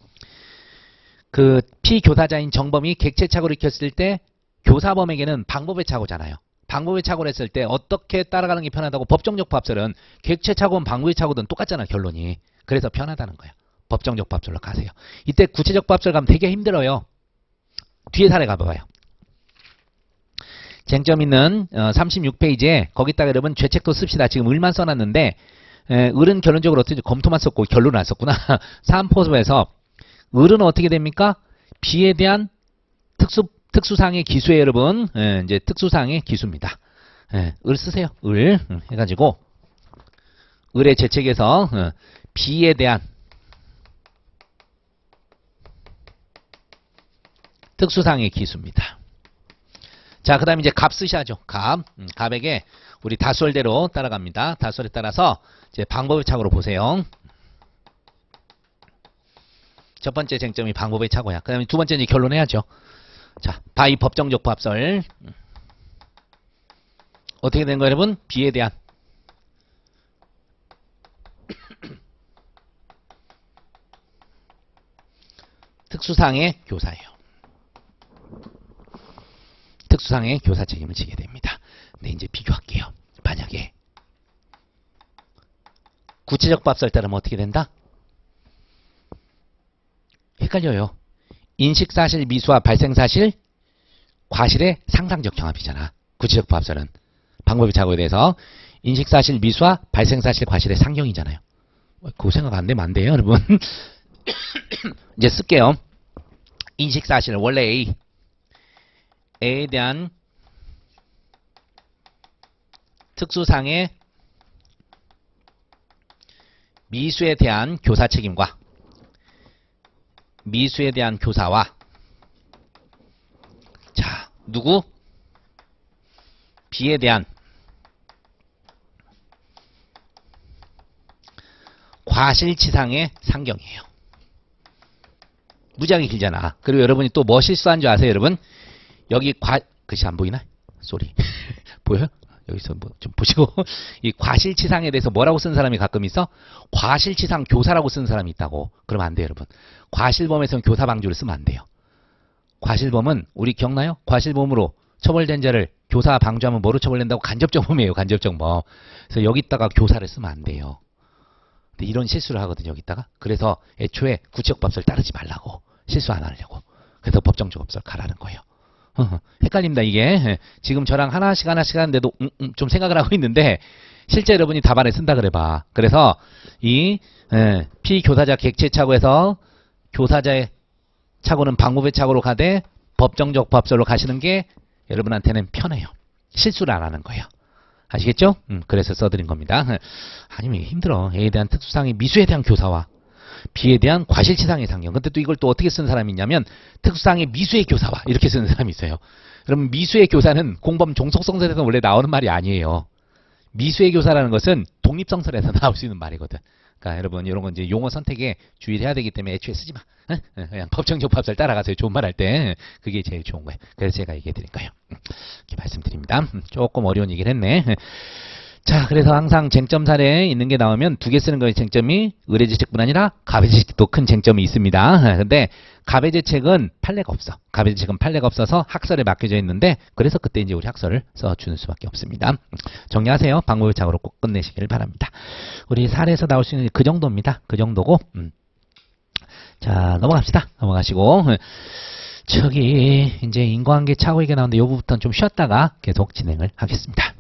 그 피교사자인 정범이 객체착오를 일으켰을 때 교사범에게는 방법의 착오잖아요. 방법의 착오를 했을 때 어떻게 따라가는 게 편하다고 법정적 밥설은 객체착오든 방법의 착오든 똑같잖아 결론이. 그래서 편하다는 거예요. 법정적 밥설로 가세요. 이때 구체적 밥설 가면 되게 힘들어요. 뒤에 사례 가봐요. 쟁점 있는 36페이지에 거기다가 여러분 죄책도 씁시다. 지금 을만 써놨는데 을은 결론적으로 어떻게 검토만 썼고 결론을 안 썼구나. 3포섭에서 을은 어떻게 됩니까? B에 대한 특수상의 기수예요, 여러분. 이제 특수상의 기수입니다. 을 쓰세요. 을 해가지고 을의 죄책에서 B에 대한 특수상의 기수입니다. 자, 그 다음에 이제 갑 쓰셔야죠. 갑. 갑에게 우리 다수월대로 따라갑니다. 다수월에 따라서 이제 방법의 착오로 보세요. 첫 번째 쟁점이 방법의 착오야. 그 다음에 두 번째는 결론해야죠. 자, 바이 법정적 밥설. 어떻게 된 거예요, 여러분? B에 대한 특수상의 교사예요. 특수상의 교사 책임을 지게 됩니다. 네, 이제 비교할게요. 만약에 구체적 밥설 따르면 어떻게 된다? 헷갈려요. 인식사실 미수와 발생사실 과실의 상상적 경합이잖아. 구체적 밥설은 방법의 착오에 대해서 인식사실 미수와 발생사실 과실의 상경이잖아요. 그거 생각 안 되면 안 돼요, 여러분. 이제 쓸게요. 인식사실 원래 A에 대한 특수상의 미수에 대한 교사 책임과 미수에 대한 교사와 자 누구? B에 대한 과실치상의 상경이에요. 무지하게 길잖아. 그리고 여러분이 또 뭐 실수한 줄 아세요, 여러분? 여기 글씨 안 보이나? 쏘리. 보여요? 여기서 뭐 좀 보시고. 이 과실치상에 대해서 뭐라고 쓴 사람이 가끔 있어? 과실치상 교사라고 쓴 사람이 있다고. 그러면 안 돼요, 여러분. 과실범에서는 교사방조를 쓰면 안 돼요. 과실범은 우리 기억나요? 과실범으로 처벌된 자를 교사 방조하면 뭐로 처벌된다고? 간접정범이에요, 간접정범. 그래서 여기다가 교사를 쓰면 안 돼요. 근데 이런 실수를 하거든요, 여기다가. 그래서 애초에 구체적법설 따르지 말라고. 실수 안 하려고. 그래서 법정적법설 가라는 거예요. 헷갈립니다, 이게. 지금 저랑 하나씩 하는데도 좀 생각을 하고 있는데 실제 여러분이 답안에 쓴다 그래봐. 그래서 이 피교사자 객체착오에서 교사자의 착오는 방법의 착오로 가되 법정적 법설로 가시는 게 여러분한테는 편해요. 실수를 안 하는 거예요. 아시겠죠? 그래서 써드린 겁니다. 아니면 힘들어. A에 대한 특수상의 미수에 대한 교사와 B에 대한 과실치상의 상경. 근데 또 이걸 또 어떻게 쓰는 사람이 있냐면 특수상의 미수의 교사와 이렇게 쓰는 사람이 있어요. 그러면 미수의 교사는 공범 종속성설에서 원래 나오는 말이 아니에요. 미수의 교사라는 것은 독립성설에서 나올 수 있는 말이거든. 그러니까 여러분 이런 건 이제 용어 선택에 주의를 해야 되기 때문에 애초에 쓰지 마. 그냥 법정적 법설 따라가세요. 좋은 말 할 때. 그게 제일 좋은 거예요. 그래서 제가 얘기해 드릴 거예요. 이렇게 말씀드립니다. 조금 어려운 얘기를 했네. 자, 그래서 항상 쟁점 사례에 있는 게 나오면 두 개 쓰는 거에 쟁점이 의뢰지책뿐 아니라 가배제책도 큰 쟁점이 있습니다. 근데 가배제책은 판례가 없어. 가배제책은 판례가 없어서 학설에 맡겨져 있는데 그래서 그때 이제 우리 학설을 써주는 수밖에 없습니다. 정리하세요. 방법의착오로 꼭 끝내시길 바랍니다. 우리 사례에서 나올 수 있는 그 정도입니다. 그 정도고 자, 넘어갑시다. 넘어가시고 저기 이제 인과관계 착오 얘기 나오는데 이 부분부터는 좀 쉬었다가 계속 진행을 하겠습니다.